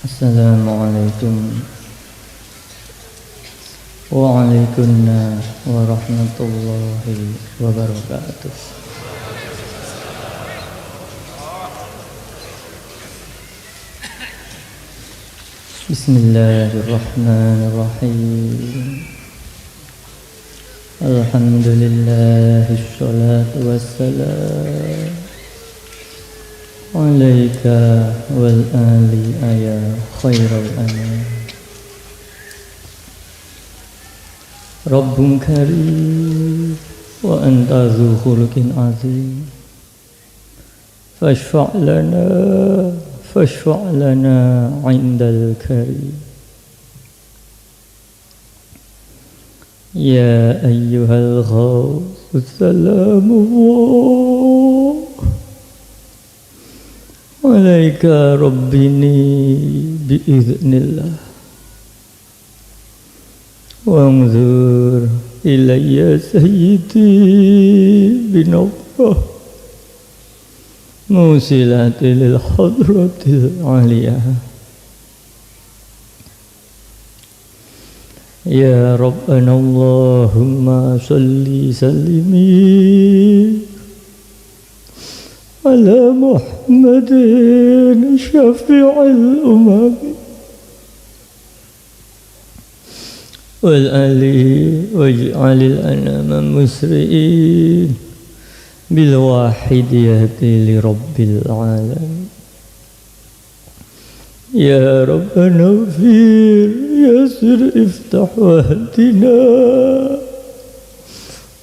Assalamualaikum Waalaikumsalam warahmatullahi wabarakatuh. Bismillahirrahmanirrahim. Alhamdulillahi sholatu wassalam alaika wal ali ya khairal anam. Rabbun karim wa anta dzu khuluqin azim. Fashfa' lana 'indal karim. Ya ayyuhal ghaus salamullah alaika rabbini biiznillah wanzur ilayya sayyidi binawwah musilati lil hadratil aliyah. Ya Rabbana Allahumma salli sallimi ala Muhammadin syafi'il umami wal ali waj'alil anama musri'in bil wahidiyati li rabbil alamin. Ya Rabbana fir yasir iftah wahdina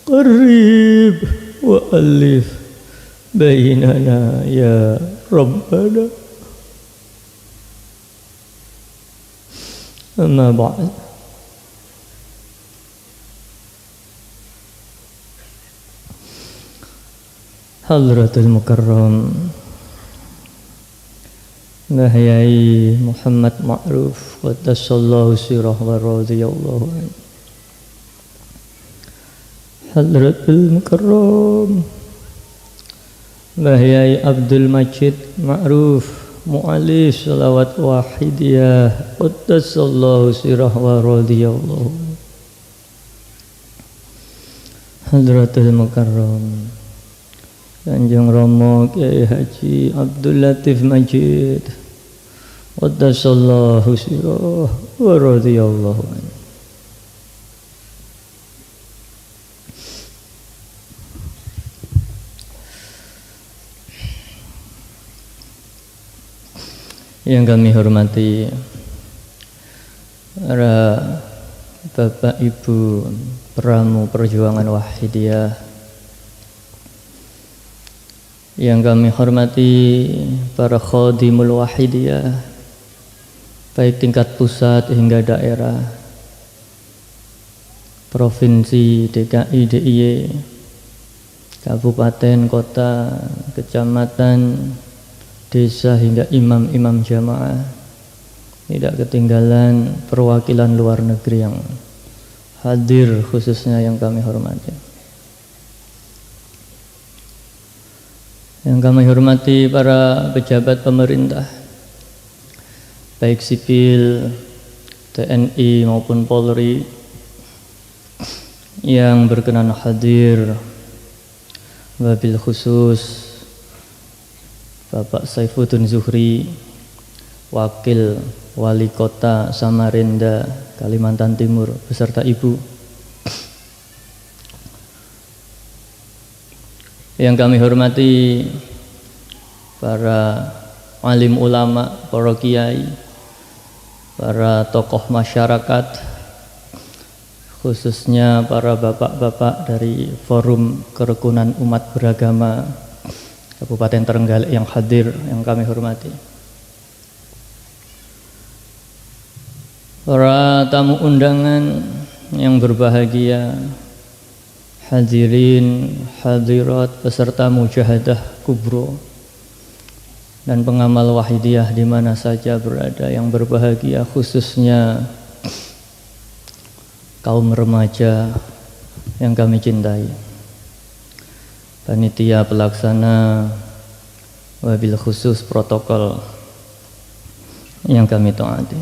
qarib wa alif bainana ya Rabbana. Amma ba'd. Hadratul Mukarram Nahyai Muhammad Ma'ruf Qaddasallahu sirah wa radiyallahu anhu. Hadratul Mukarram Nahyai Abdul Majid Ma'ruf Mu'alif Salawat Wahidiyah Qaddasallahu sirah wa radiyallahu. Hadratul Mukarram Kanjeng Rama Kyai Haji Abdul Latif Majid Qaddasallahu sirah wa radiyallahu anhu. Yang kami hormati para Bapak Ibu Pramu Perjuangan Wahidiyah, yang kami hormati para khadimul wahidiyah baik tingkat pusat hingga daerah, provinsi, DKI, DIY, kabupaten, kota, kecamatan, desa hingga imam-imam jamaah. Tidak ketinggalan perwakilan luar negeri yang hadir, khususnya yang kami hormati. Yang kami hormati para pejabat pemerintah, baik sipil, TNI maupun Polri, yang berkenan hadir, wabil khusus Bapak Saifuddin Zuhri, Wakil Wali Kota Samarinda, Kalimantan Timur, beserta Ibu. Yang kami hormati para alim ulama, para kiai, para tokoh masyarakat, khususnya para bapak-bapak dari Forum Kerukunan Umat Beragama Kabupaten Trenggalek yang hadir, yang kami hormati. Para tamu undangan yang berbahagia, hadirin, hadirat, peserta mujahadah kubro dan pengamal wahidiyah di mana saja berada yang berbahagia, khususnya kaum remaja yang kami cintai, panitia pelaksana, wabil khusus protokol yang kami taati.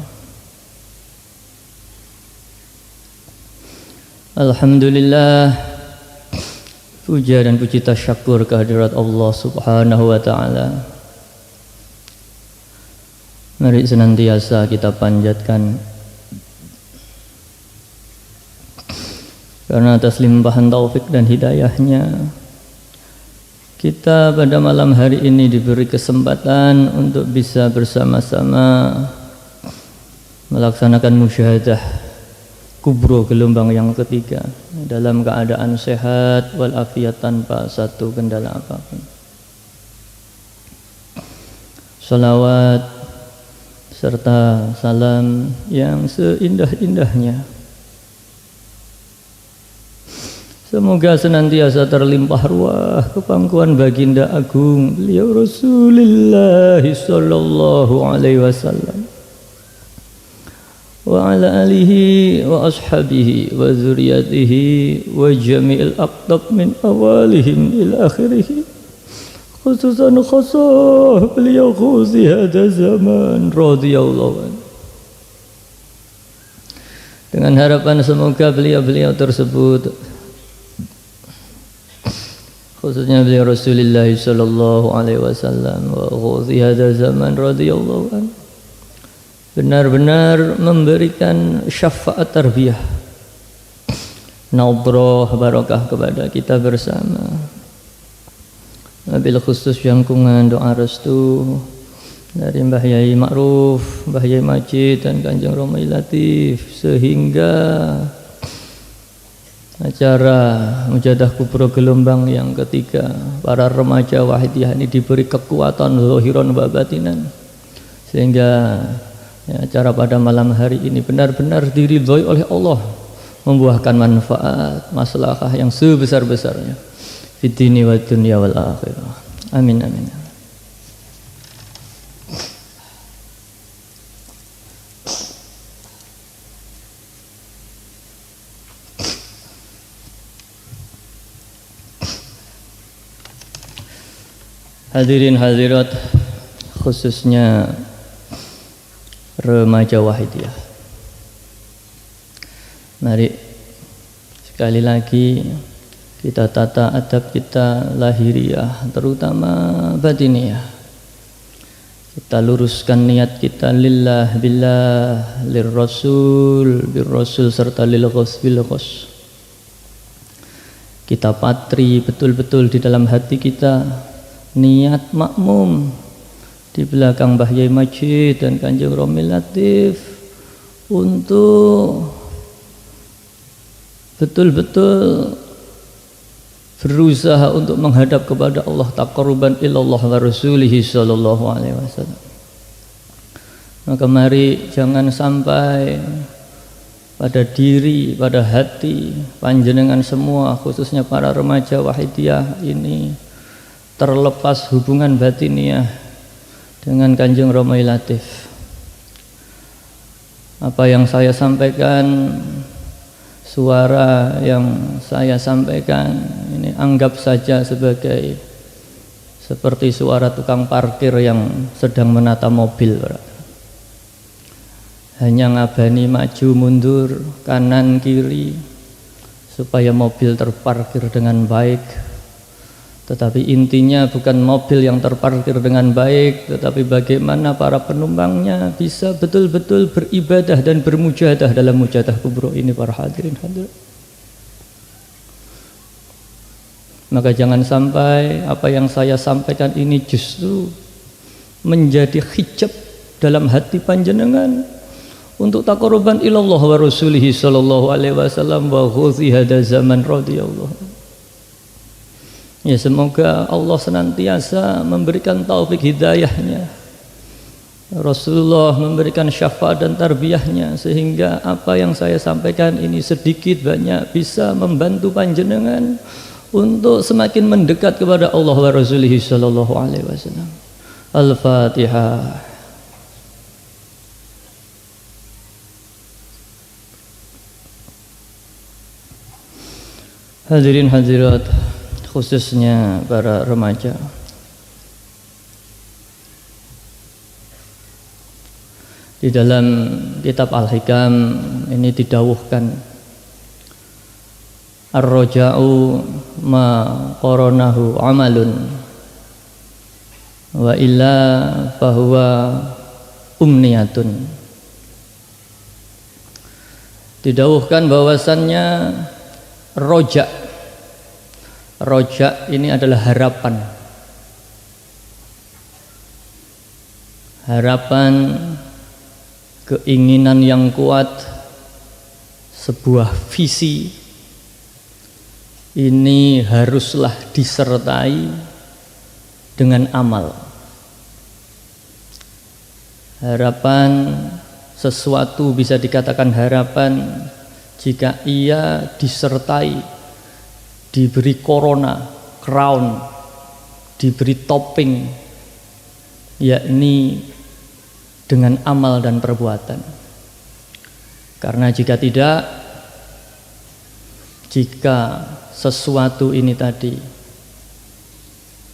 Alhamdulillah, puja dan puji tasyakur kehadirat Allah Subhanahu wa taala. Mari senantiasa kita panjatkan, karena atas limpahan taufik dan hidayahnya kita pada malam hari ini diberi kesempatan untuk bisa bersama-sama melaksanakan musyahadah kubro gelombang yang ketiga dalam keadaan sehat walafiat tanpa satu kendala apapun. Salawat serta salam yang seindah-indahnya semoga senantiasa terlimpah ruah kepangkuan baginda agung beliau Rasulullah sallallahu alaihi wasallam wa ala alihi wa ashabihi wa zuriyatihi wa jami'il aqtab min awalihim ila akhirih, khususan khasah beliau khusi hada zaman radhiyallahu anhu. Dengan harapan semoga beliau-beliau tersebut, khususnya beliau Rasulullah sallallahu alaihi wasallam wa khusi hada zaman radhiyallahu anhu, benar-benar memberikan syafaat tarbiyah, naudroh barakah kepada kita bersama. Wabil khusus jangkungan doa restu dari Mbah Yai Ma'ruf, Mbah Yai Majid dan Kanjeng Romai Latif, sehingga acara mujahadah kubro gelombang yang ketiga para remaja wahidiyah ini diberi kekuatan zahiran wa batinan, sehingga acara pada malam hari ini benar-benar diridhoi oleh Allah, membuahkan manfaat maslahah yang sebesar-besarnya fid dini wad dunya wal akhirah. Amin amin. Hadirin hadirat, khususnya remaja wahidiyah, mari sekali lagi kita tata adab kita lahiriah terutama batiniyah. Kita luruskan niat kita lillah billah lirrasul birrasul serta lil ghus bil ghus. Kita patri betul-betul di dalam hati kita niat makmum di belakang Mbah Yai Majid dan Kanjeng Romi Latif untuk betul-betul berusaha untuk menghadap kepada Allah taqarruban ilallah wa rasulihi sallallahu alaihi wasallam. Maka mari jangan sampai pada diri, pada hati panjenengan semua, khususnya para remaja wahidiyah ini, terlepas hubungan batiniah dengan Kanjeng Romai Latif. Apa yang saya sampaikan, suara yang saya sampaikan ini anggap saja sebagai seperti suara tukang parkir yang sedang menata mobil. Hanya ngabani maju mundur kanan kiri supaya mobil terparkir dengan baik. Tetapi intinya bukan mobil yang terparkir dengan baik, tetapi bagaimana para penumpangnya bisa betul-betul beribadah dan bermujahadah dalam mujahadah kubro ini, para hadirin hadirat. Maka jangan sampai apa yang saya sampaikan ini justru menjadi hijab dalam hati panjenengan untuk taqarruban ilallah wa rasulihi sallallahu alaihi wasallam wa khuzi hada zaman radhiyallahu. Ya, semoga Allah senantiasa memberikan taufik hidayahnya, Rasulullah memberikan syafaat dan tarbiyahnya, sehingga apa yang saya sampaikan ini sedikit banyak bisa membantu panjenengan untuk semakin mendekat kepada Allah wa Rasulihi sallallahu alaihi wasallam. Al-Fatihah. Hadirin hadirat, khususnya para remaja, Di dalam kitab Al-Hikam ini didawuhkan, ar-raja'u ma qaranahu amalun wa illa fahuwa umniyatun. Didawuhkan bahwasannya roja ini adalah harapan, keinginan yang kuat, sebuah visi. Ini haruslah disertai dengan amal. Harapan, sesuatu bisa dikatakan harapan jika ia disertai, diberi corona, crown, diberi topping, yakni dengan amal dan perbuatan. Karena jika tidak, jika sesuatu ini tadi,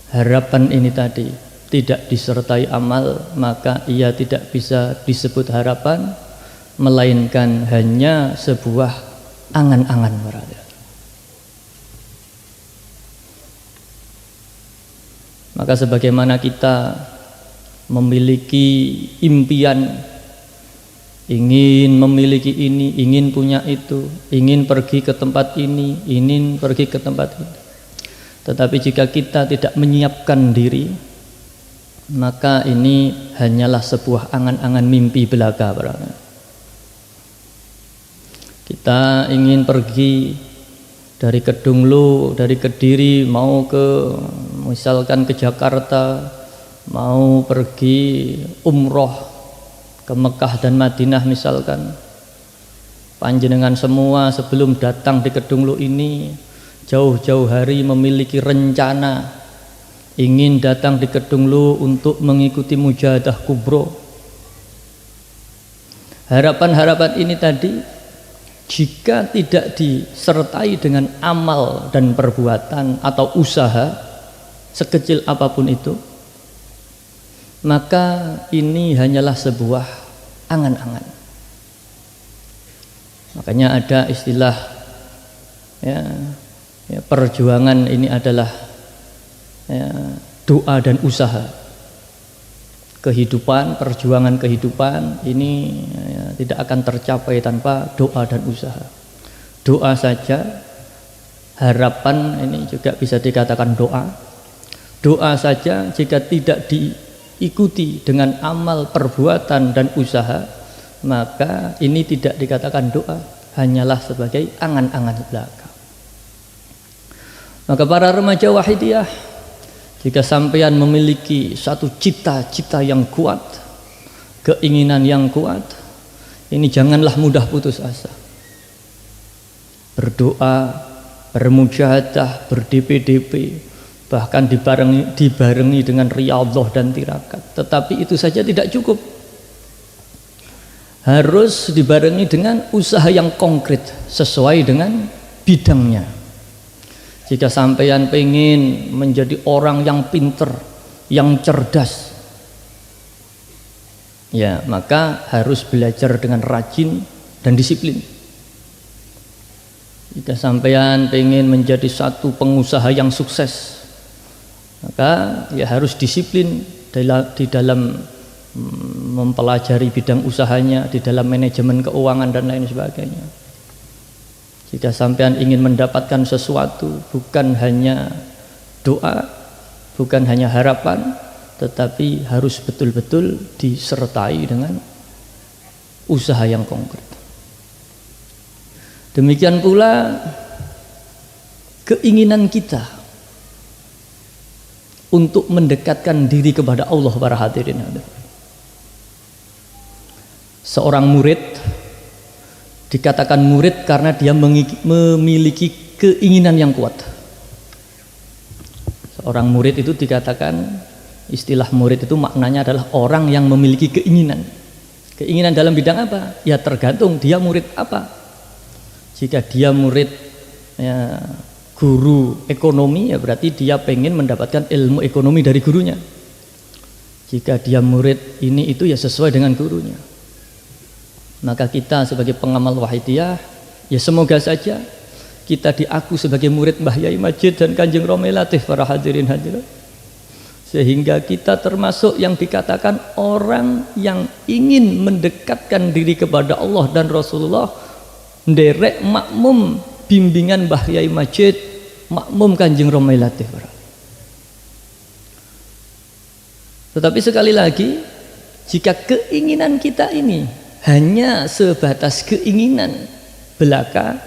harapan ini tadi tidak disertai amal, maka ia tidak bisa disebut harapan, melainkan hanya sebuah angan-angan berada. Maka sebagaimana kita memiliki impian, ingin memiliki ini, ingin punya itu, ingin pergi ke tempat ini, ingin pergi ke tempat itu, tetapi jika kita tidak menyiapkan diri, maka ini hanyalah sebuah angan-angan mimpi belaka. Kita ingin pergi dari Kedunglu, dari Kediri, mau ke misalkan ke Jakarta, mau pergi umroh ke Mekah dan Madinah misalkan. Panjenengan semua sebelum datang di Kedunglu ini jauh-jauh hari memiliki rencana ingin datang di Kedunglu untuk mengikuti mujahadah kubro. Harapan-harapan ini tadi jika tidak disertai dengan amal dan perbuatan atau usaha sekecil apapun itu, maka ini hanyalah sebuah angan-angan. Makanya ada istilah perjuangan ini adalah doa dan usaha. Kehidupan, perjuangan kehidupan ini tidak akan tercapai tanpa doa dan usaha. Doa saja, harapan ini juga bisa dikatakan doa. Doa saja jika tidak diikuti dengan amal, perbuatan dan usaha, maka ini tidak dikatakan doa, hanyalah sebagai angan-angan belaka. Maka para remaja wahidiyah, jika sampean memiliki satu cita-cita yang kuat, keinginan yang kuat, ini janganlah mudah putus asa. Berdoa, bermujahadah, berdp-dp, bahkan dibarengi dengan riyadhah dan tirakat. Tetapi itu saja tidak cukup. Harus dibarengi dengan usaha yang konkret sesuai dengan bidangnya. Jika sampeyan pengen menjadi orang yang pinter, yang cerdas, ya maka harus belajar dengan rajin dan disiplin. Jika sampeyan pengen menjadi satu pengusaha yang sukses, maka ya harus disiplin di dalam mempelajari bidang usahanya, di dalam manajemen keuangan dan lain sebagainya. Jika sampean ingin mendapatkan sesuatu, bukan hanya doa, bukan hanya harapan, tetapi harus betul-betul disertai dengan usaha yang konkret. Demikian pula keinginan kita untuk mendekatkan diri kepada Allah, para hadirin. Seorang murid dikatakan murid karena dia memiliki keinginan yang kuat. Seorang murid itu dikatakan, istilah murid itu maknanya adalah orang yang memiliki keinginan. Keinginan dalam bidang apa? Ya tergantung dia murid apa. Jika dia murid guru ekonomi, ya berarti dia pengen mendapatkan ilmu ekonomi dari gurunya. Jika dia murid ini itu ya sesuai dengan gurunya. Maka kita sebagai pengamal Wahidiyah, ya semoga saja kita diaku sebagai murid Mbah Yai Majid dan Kanjeng Romawi Latif, para hadirin hadirat, sehingga kita termasuk yang dikatakan orang yang ingin mendekatkan diri kepada Allah dan Rasulullah, nderek makmum bimbingan Mbah Yai Majid, makmum Kanjeng Romawi Latif. Tetapi sekali lagi, jika keinginan kita ini hanya sebatas keinginan belaka,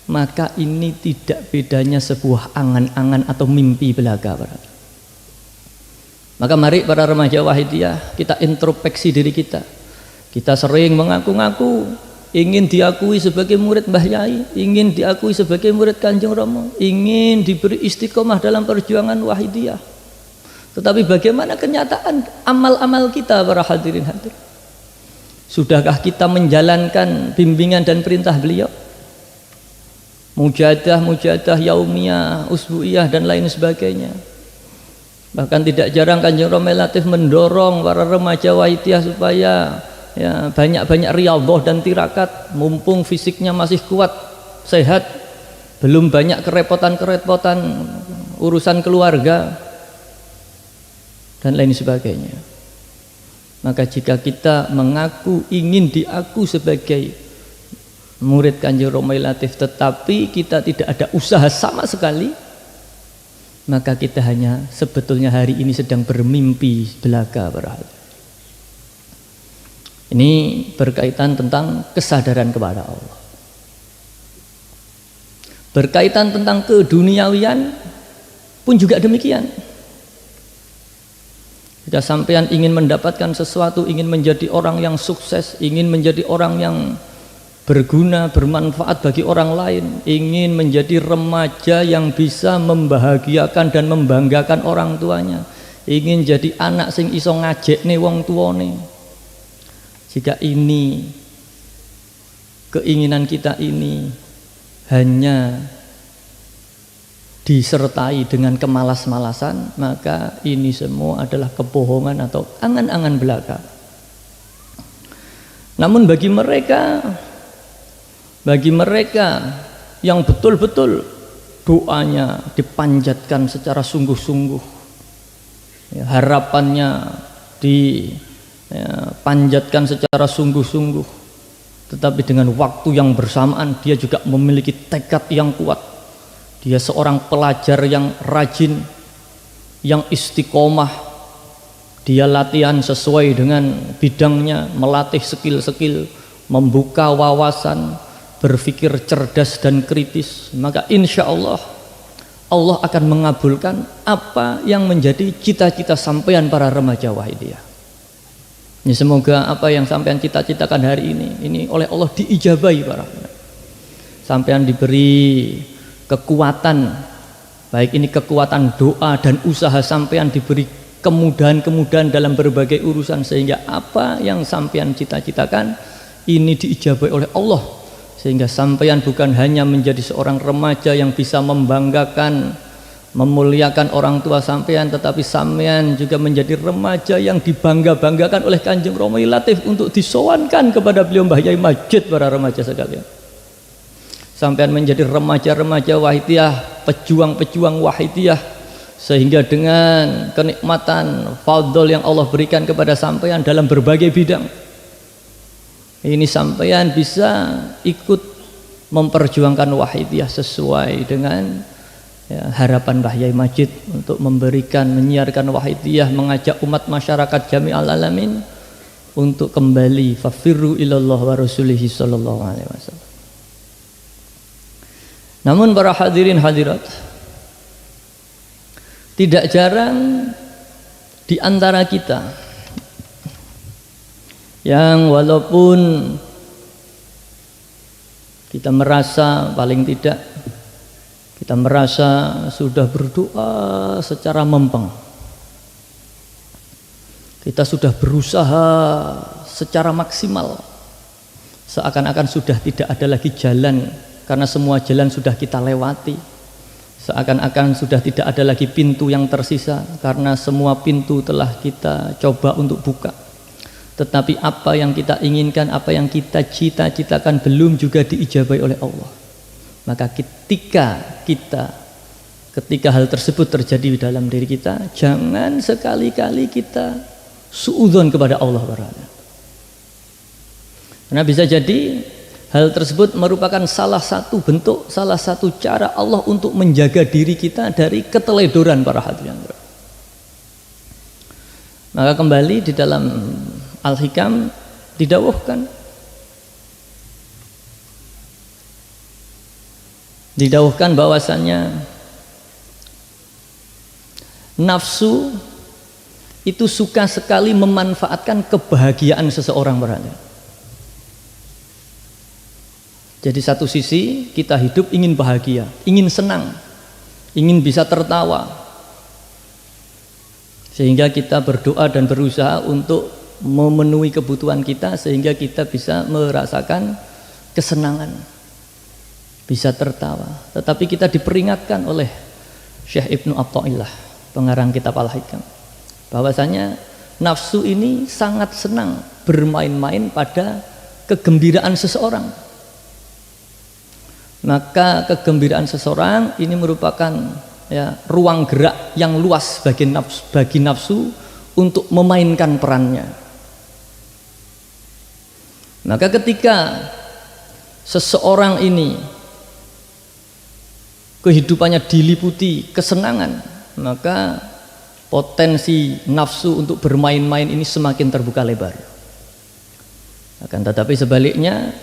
maka ini tidak bedanya sebuah angan-angan atau mimpi belaka. Maka mari para remaja Wahidiyah, kita introspeksi diri kita. Kita sering mengaku-ngaku ingin diakui sebagai murid Mbah Yai, ingin diakui sebagai murid Kanjeng Romo, ingin diberi istiqomah dalam perjuangan Wahidiyah. Tetapi bagaimana kenyataan amal-amal kita, para hadirin hadir? Sudahkah kita menjalankan bimbingan dan perintah beliau? Mujahadah, yaumiyah, usbu'iyah dan lain sebagainya. Bahkan tidak jarang Kanjeng Romawi Latif mendorong para remaja Wahidiyah supaya ya, banyak-banyak riyadhah dan tirakat, mumpung fisiknya masih kuat, sehat, belum banyak kerepotan-kerepotan urusan keluarga dan lain sebagainya. Maka jika kita mengaku ingin diaku sebagai murid Kanjeng Romawi Latif tetapi kita tidak ada usaha sama sekali, maka kita hanya sebetulnya hari ini sedang bermimpi belaka. Ini berkaitan tentang kesadaran kepada Allah, berkaitan tentang keduniawian pun juga demikian. Jika sampean ingin mendapatkan sesuatu, ingin menjadi orang yang sukses, ingin menjadi orang yang berguna, bermanfaat bagi orang lain, ingin menjadi remaja yang bisa membahagiakan dan membanggakan orang tuanya, ingin jadi anak sing iso ngajekne wong tuane. Jika ini keinginan kita ini hanya disertai dengan kemalas-malasan, maka ini semua adalah kebohongan atau angan-angan belaka. Namun bagi mereka yang betul-betul doanya dipanjatkan secara sungguh-sungguh, ya, harapannya dipanjatkan secara sungguh-sungguh, tetapi dengan waktu yang bersamaan dia juga memiliki tekad yang kuat. Dia seorang pelajar yang rajin, yang istiqomah, dia latihan sesuai dengan bidangnya, melatih skill-skill, membuka wawasan, berpikir cerdas dan kritis, maka insya Allah Allah akan mengabulkan apa yang menjadi cita-cita sampean para remaja Wahidiyah. Ini semoga apa yang sampean cita-citakan hari ini oleh Allah diijabahi para sampean, diberi kekuatan, baik ini kekuatan doa dan usaha sampean, diberi kemudahan-kemudahan dalam berbagai urusan, sehingga apa yang sampean cita-citakan ini diijabahi oleh Allah, sehingga sampean bukan hanya menjadi seorang remaja yang bisa membanggakan, memuliakan orang tua sampean, tetapi sampean juga menjadi remaja yang dibangga-banggakan oleh Kanjeng Romawi Latif untuk disowankan kepada beliau Mbah Yai Majid. Para remaja sekalian, sampean menjadi remaja-remaja Wahidiyah, pejuang-pejuang Wahidiyah, sehingga dengan kenikmatan fadl yang Allah berikan kepada sampean dalam berbagai bidang ini, sampean bisa ikut memperjuangkan Wahidiyah sesuai dengan ya, harapan Mbah Yai Majid untuk memberikan, menyiarkan Wahidiyah, mengajak umat masyarakat jami'al alamin untuk kembali fafirru ilallah wa rasulihi sallallahu alaihi wasallam. Namun para hadirin hadirat, tidak jarang di antara kita yang walaupun kita merasa, paling tidak kita merasa sudah berdoa secara mempeng, kita sudah berusaha secara maksimal, seakan-akan sudah tidak ada lagi jalan karena semua jalan sudah kita lewati, seakan-akan sudah tidak ada lagi pintu yang tersisa karena semua pintu telah kita coba untuk buka. Tetapi apa yang kita inginkan, apa yang kita cita-citakan belum juga diijabahi oleh Allah. Maka ketika hal tersebut terjadi dalam diri kita, jangan sekali-kali kita suudzon kepada Allah Ta'ala. Karena bisa jadi hal tersebut merupakan salah satu bentuk, salah satu cara Allah untuk menjaga diri kita dari keteledoran para hadirin. Maka kembali di dalam Al-Hikam didawuhkan bahwasannya nafsu itu suka sekali memanfaatkan kebahagiaan seseorang berada. Jadi satu sisi kita hidup ingin bahagia, ingin senang, ingin bisa tertawa, sehingga kita berdoa dan berusaha untuk memenuhi kebutuhan kita sehingga kita bisa merasakan kesenangan, bisa tertawa. Tetapi kita diperingatkan oleh Syekh Ibnu Athaillah, pengarang kitab Al-Hikam, bahwasanya nafsu ini sangat senang bermain-main pada kegembiraan seseorang. Maka kegembiraan seseorang ini merupakan ruang gerak yang luas bagi nafsu untuk memainkan perannya. Maka ketika seseorang ini kehidupannya diliputi kesenangan, maka potensi nafsu untuk bermain-main ini semakin terbuka lebar. Akan tetapi sebaliknya,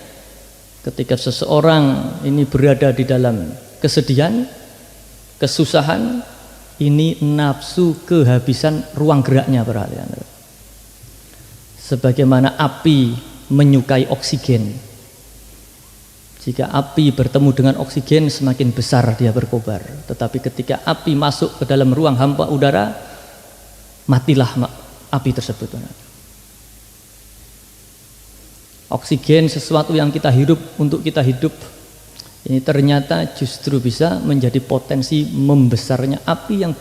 ketika seseorang ini berada di dalam kesedihan, kesusahan, ini nafsu kehabisan ruang geraknya berarti. Sebagaimana api menyukai oksigen. Jika api bertemu dengan oksigen, semakin besar dia berkobar. Tetapi ketika api masuk ke dalam ruang hampa udara, matilah api tersebut. Oksigen sesuatu yang kita hirup untuk kita hidup, ini ternyata justru bisa menjadi potensi membesarnya api yang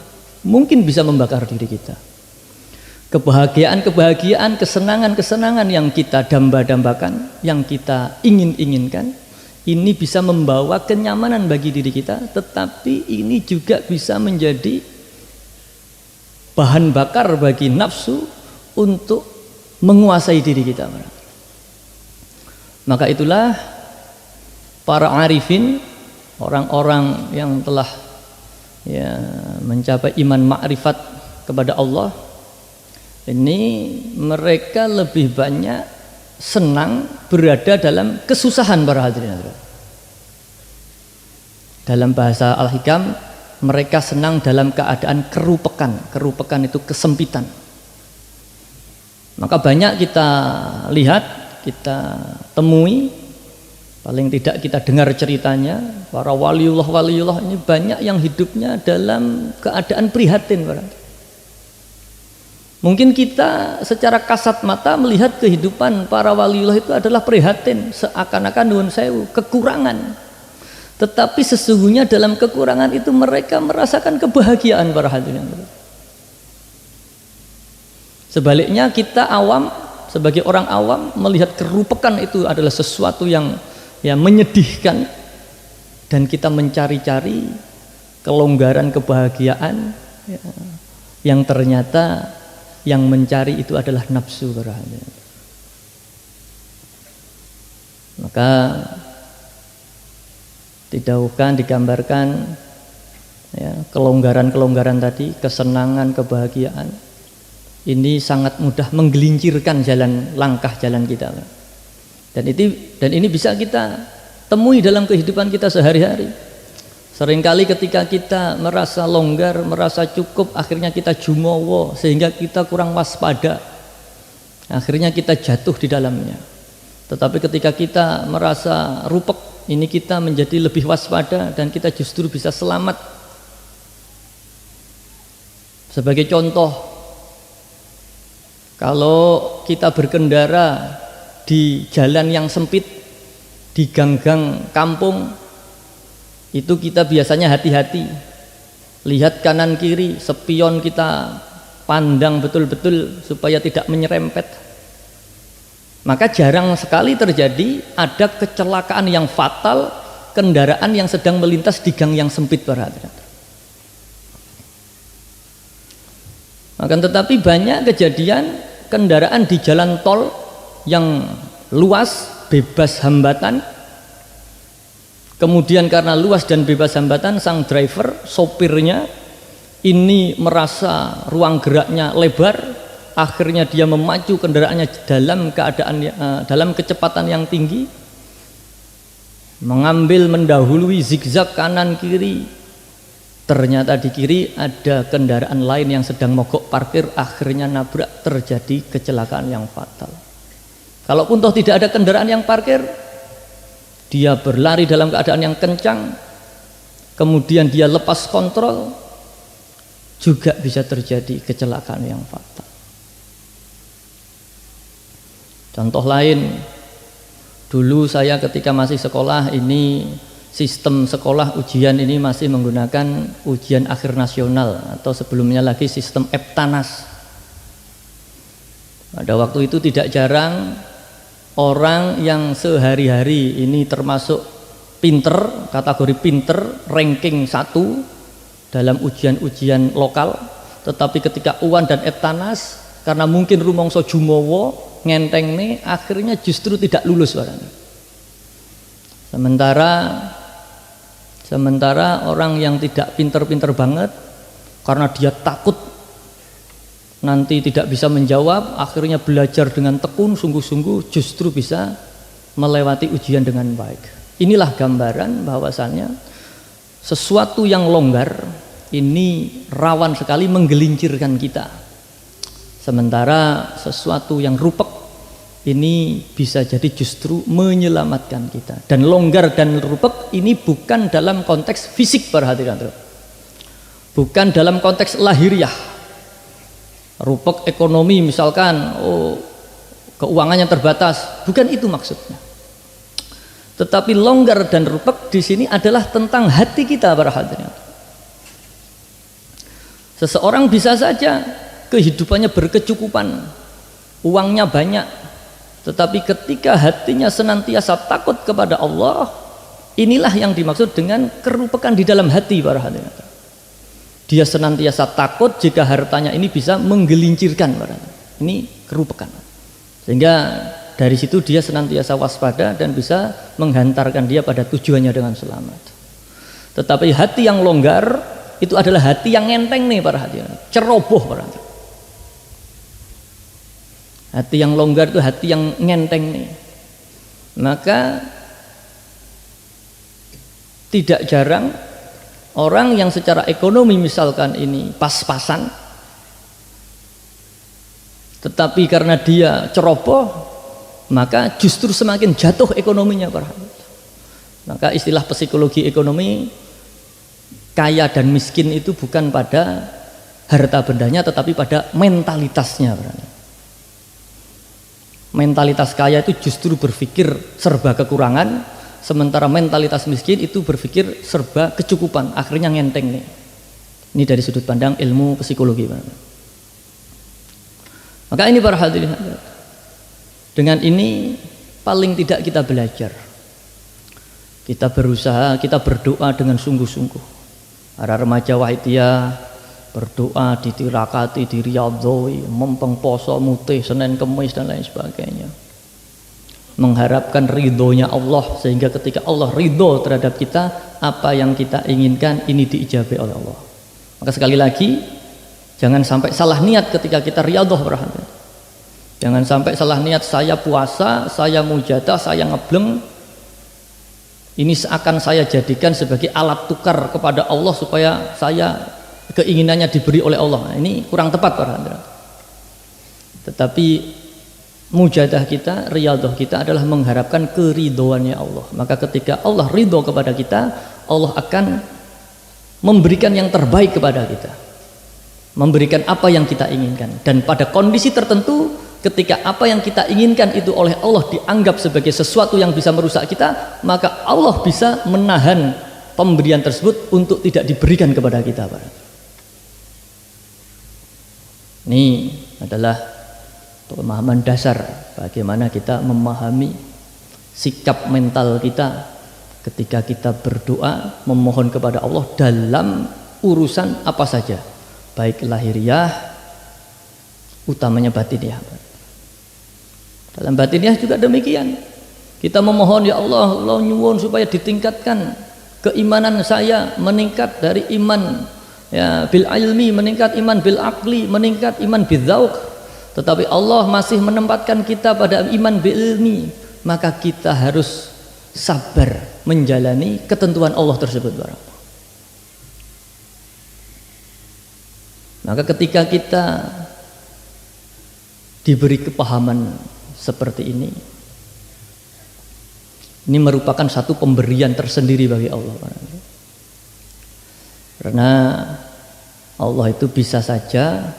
mungkin bisa membakar diri kita. Kebahagiaan, kesenangan yang kita damba-dambakan, yang kita inginkan, ini bisa membawa kenyamanan bagi diri kita, tetapi ini juga bisa menjadi bahan bakar bagi nafsu untuk menguasai diri kita. Maka itulah para arifin, orang-orang yang telah mencapai iman ma'rifat kepada Allah, ini mereka lebih banyak senang berada dalam kesusahan para hadirin. Dalam bahasa Al-Hikam, mereka senang dalam keadaan kerupekan. Kerupekan itu kesempitan. Maka banyak kita lihat, kita temui, paling tidak kita dengar ceritanya, para waliullah ini banyak yang hidupnya dalam keadaan prihatin. Mungkin kita secara kasat mata melihat kehidupan para waliullah itu adalah prihatin, seakan-akan nuwun sewu, kekurangan. Tetapi sesungguhnya dalam kekurangan itu mereka merasakan kebahagiaan para hadirin. Sebaliknya kita awam, sebagai orang awam, melihat kerupekan itu adalah sesuatu yang menyedihkan, dan kita mencari-cari kelonggaran kebahagiaan yang ternyata yang mencari itu adalah nafsu berahnya. Maka didauhkan, digambarkan kelonggaran tadi, kesenangan, kebahagiaan ini sangat mudah menggelincirkan langkah jalan kita. Dan ini bisa kita temui dalam kehidupan kita sehari-hari. Seringkali ketika kita merasa longgar, merasa cukup, akhirnya kita jumowo sehingga kita kurang waspada. Akhirnya kita jatuh di dalamnya. Tetapi ketika kita merasa rupek, ini kita menjadi lebih waspada dan kita justru bisa selamat. Sebagai contoh, kalau kita berkendara di jalan yang sempit, di gang-gang kampung, itu kita biasanya hati-hati, lihat kanan kiri, spion kita pandang betul-betul supaya tidak menyerempet. Maka jarang sekali terjadi ada kecelakaan yang fatal kendaraan yang sedang melintas di gang yang sempit para hadirin. Akan tetapi banyak kejadian kendaraan di jalan tol yang luas, bebas hambatan. Kemudian karena luas dan bebas hambatan, sang driver, sopirnya ini merasa ruang geraknya lebar, akhirnya dia memacu kendaraannya dalam keadaan dalam kecepatan yang tinggi, mengambil mendahului zigzag kanan kiri. Ternyata di kiri ada kendaraan lain yang sedang mogok parkir, akhirnya nabrak, terjadi kecelakaan yang fatal. Kalaupun toh tidak ada kendaraan yang parkir, dia berlari dalam keadaan yang kencang, kemudian dia lepas kontrol, juga bisa terjadi kecelakaan yang fatal. Contoh lain, dulu saya ketika masih sekolah, ini sistem sekolah ujian ini masih menggunakan ujian akhir nasional, atau sebelumnya lagi sistem Eptanas. Pada waktu itu tidak jarang orang yang sehari-hari ini termasuk pinter, kategori pinter, ranking 1 dalam ujian-ujian lokal, tetapi ketika UAN dan Eptanas karena mungkin rumangsa jumawa ngenteng nih, akhirnya justru tidak lulus barangnya. Sementara orang yang tidak pinter-pinter banget, karena dia takut nanti tidak bisa menjawab, akhirnya belajar dengan tekun, sungguh-sungguh, justru bisa melewati ujian dengan baik. Inilah gambaran bahwasannya sesuatu yang longgar ini rawan sekali menggelincirkan kita, sementara sesuatu yang rupek ini bisa jadi justru menyelamatkan kita. Dan longgar dan rupek ini bukan dalam konteks fisik, perhatikan, bukan dalam konteks lahiriah. Rupek ekonomi misalkan, keuangannya terbatas, bukan itu maksudnya. Tetapi longgar dan rupek di sini adalah tentang hati kita, para hadirin. Seseorang bisa saja kehidupannya berkecukupan, uangnya banyak, tetapi ketika hatinya senantiasa takut kepada Allah, inilah yang dimaksud dengan kerupekan di dalam hati, para hadirin. Dia senantiasa takut jika hartanya ini bisa menggelincirkan, ini kerupekan. Sehingga dari situ dia senantiasa waspada dan bisa menghantarkan dia pada tujuannya dengan selamat. Tetapi hati yang longgar itu adalah hati yang enteng nih, para hadirin, ceroboh, para hadirin. Hati yang longgar itu hati yang ngenteng nih. Maka tidak jarang orang yang secara ekonomi misalkan ini pas-pasan, tetapi karena dia ceroboh, maka justru semakin jatuh ekonominya, para hadirin. Maka istilah psikologi ekonomi, kaya dan miskin itu bukan pada harta bendanya, tetapi pada mentalitasnya, para hadirin. Mentalitas kaya itu justru berpikir serba kekurangan, sementara mentalitas miskin itu berpikir serba kecukupan, akhirnya ngenteng nih. Ini dari sudut pandang ilmu psikologi. Maka ini, para hadirin, dengan ini paling tidak kita belajar, kita berusaha, kita berdoa dengan sungguh-sungguh. Para remaja Wahidiyah berdoa di Tirakati, di Riyadhoi, mempeng poso mutih Senin Kemis dan lain sebagainya, mengharapkan ridhonya Allah, sehingga ketika Allah ridho terhadap kita, apa yang kita inginkan ini diijabai oleh Allah. Maka sekali lagi, jangan sampai salah niat ketika kita riyadhah, berhati. Jangan sampai salah niat, saya puasa, saya mujadah, saya ngebleng, ini seakan saya jadikan sebagai alat tukar kepada Allah supaya saya keinginannya diberi oleh Allah. Ini kurang tepat, para hadirin. Tetapi mujadah kita, riyadhah kita adalah mengharapkan keridhoannya Allah. Maka ketika Allah ridho kepada kita, Allah akan memberikan yang terbaik kepada kita, memberikan apa yang kita inginkan. Dan pada kondisi tertentu, ketika apa yang kita inginkan itu oleh Allah dianggap sebagai sesuatu yang bisa merusak kita, maka Allah bisa menahan pemberian tersebut untuk tidak diberikan kepada kita. Ini adalah pemahaman dasar bagaimana kita memahami sikap mental kita ketika kita berdoa memohon kepada Allah dalam urusan apa saja, baik lahiriah, utamanya batiniah. Dalam batiniah juga demikian. Kita memohon, ya Allah, Allah nyuwun supaya ditingkatkan keimanan saya, meningkat dari iman ya bil ilmi, meningkat iman bil aqli, meningkat iman bil dzauq. Tetapi Allah masih menempatkan kita pada iman bil ilmi, maka kita harus sabar menjalani ketentuan Allah tersebut. Maka ketika kita diberi kepahaman seperti ini merupakan satu pemberian tersendiri bagi Allah. Karena Allah itu bisa saja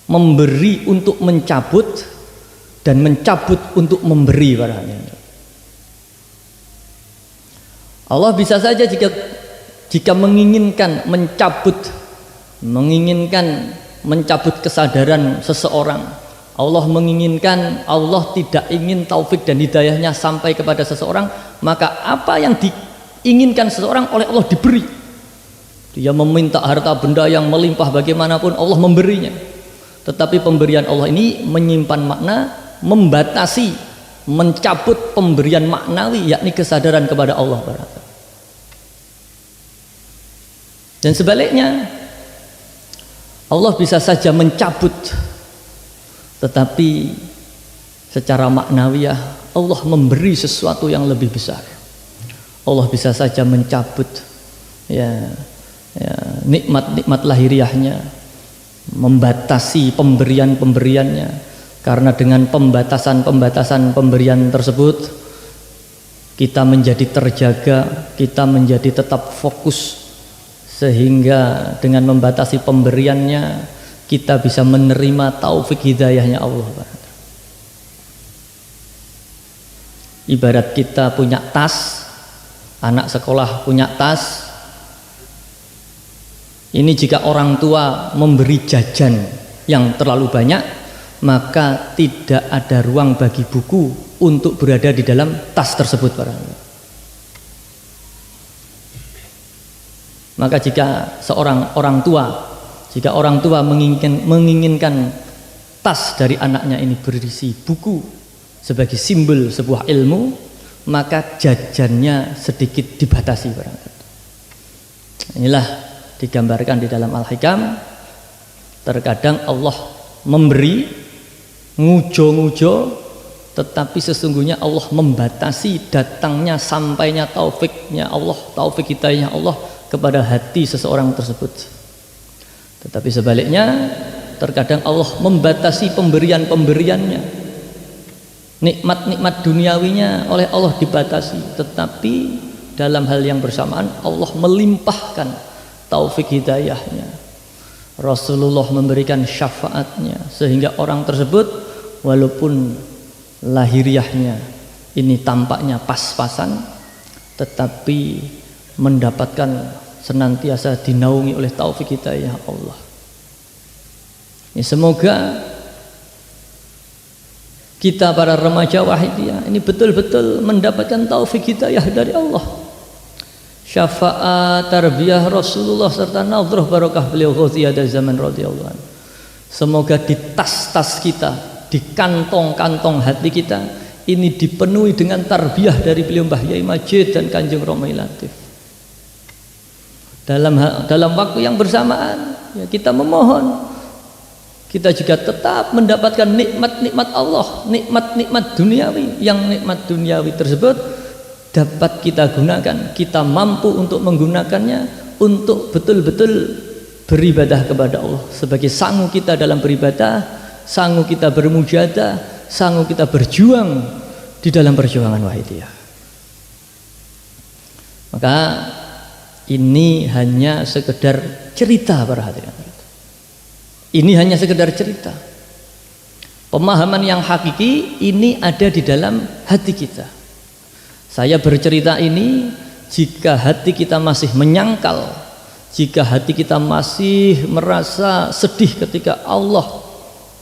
memberi untuk mencabut dan mencabut untuk memberi. Allah bisa saja jika menginginkan mencabut kesadaran seseorang, Allah menginginkan, Allah tidak ingin taufik dan hidayahnya sampai kepada seseorang, maka apa yang diinginkan seseorang oleh Allah diberi. Dia meminta harta benda yang melimpah bagaimanapun, Allah memberinya. Tetapi pemberian Allah ini menyimpan makna, membatasi, mencabut pemberian maknawi, yakni kesadaran kepada Allah. Dan sebaliknya, Allah bisa saja mencabut, tetapi secara maknawiyah Allah memberi sesuatu yang lebih besar. Allah bisa saja mencabut nikmat-nikmat lahiriahnya, membatasi pemberian-pemberiannya, karena dengan pembatasan-pembatasan pemberian tersebut kita menjadi terjaga, kita menjadi tetap fokus, sehingga dengan membatasi pemberiannya kita bisa menerima taufik hidayahnya Allah. Ibarat kita punya tas, anak sekolah punya tas. Ini jika orang tua memberi jajan yang terlalu banyak, maka tidak ada ruang bagi buku untuk berada di dalam tas tersebut. Maka jika seorang orang tua menginginkan tas dari anaknya ini berisi buku sebagai simbol sebuah ilmu, maka jajannya sedikit dibatasi. Inilah digambarkan di dalam Al-Hikam. Terkadang Allah memberi ngujo-ngujo, tetapi sesungguhnya Allah membatasi datangnya, sampainya taufiknya Allah, taufik hidayahnya Allah kepada hati seseorang tersebut. Tetapi sebaliknya, terkadang Allah membatasi pemberian-pemberiannya, nikmat-nikmat duniawinya oleh Allah dibatasi, tetapi dalam hal yang bersamaan Allah melimpahkan taufik hidayahnya. Rasulullah memberikan syafaatnya, sehingga orang tersebut walaupun lahiriahnya ini tampaknya pas-pasan, tetapi mendapatkan senantiasa dinaungi oleh taufik hidayah Allah. Ini semoga kita para remaja wahidiyah ini betul-betul mendapatkan taufik hidayah dari Allah. Syafaat tarbiyah Rasulullah serta nadhrah barakah beliau ghaziyah zaman radhiyallahu anhu. Semoga di tas-tas kita, di kantong-kantong hati kita ini dipenuhi dengan tarbiyah dari beliau Mbah Yai Majid dan Kanjeng Romai Latif. Dalam waktu yang bersamaan ya, kita memohon kita juga tetap mendapatkan nikmat-nikmat Allah, nikmat-nikmat duniawi, yang nikmat duniawi tersebut dapat kita gunakan, kita mampu untuk menggunakannya untuk betul-betul beribadah kepada Allah, sebagai sangu kita dalam beribadah, sangu kita bermujahadah, sangu kita berjuang di dalam perjuangan wahidiyah. Maka ini hanya sekedar cerita para hadirin. Ini hanya sekedar cerita. Pemahaman yang hakiki ini ada di dalam hati kita. Saya bercerita ini jika hati kita masih menyangkal, jika hati kita masih merasa sedih ketika Allah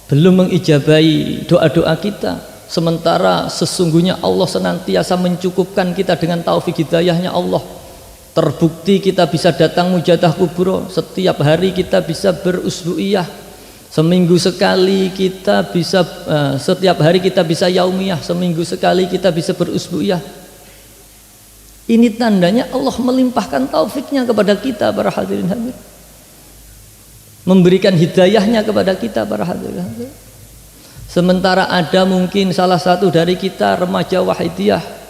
belum mengijabahi doa-doa kita, sementara sesungguhnya Allah senantiasa mencukupkan kita dengan taufik hidayahnya Allah. Terbukti kita bisa datang mujadah kubro, setiap hari kita bisa berusbu'iyah, seminggu sekali kita bisa setiap hari kita bisa yaumiyah, seminggu sekali kita bisa berusbu'iyah. Ini tandanya Allah melimpahkan taufiknya kepada kita para hadirin hadir, memberikan hidayahnya kepada kita para hadirin hadir. Sementara ada mungkin salah satu dari kita remaja wahidiyah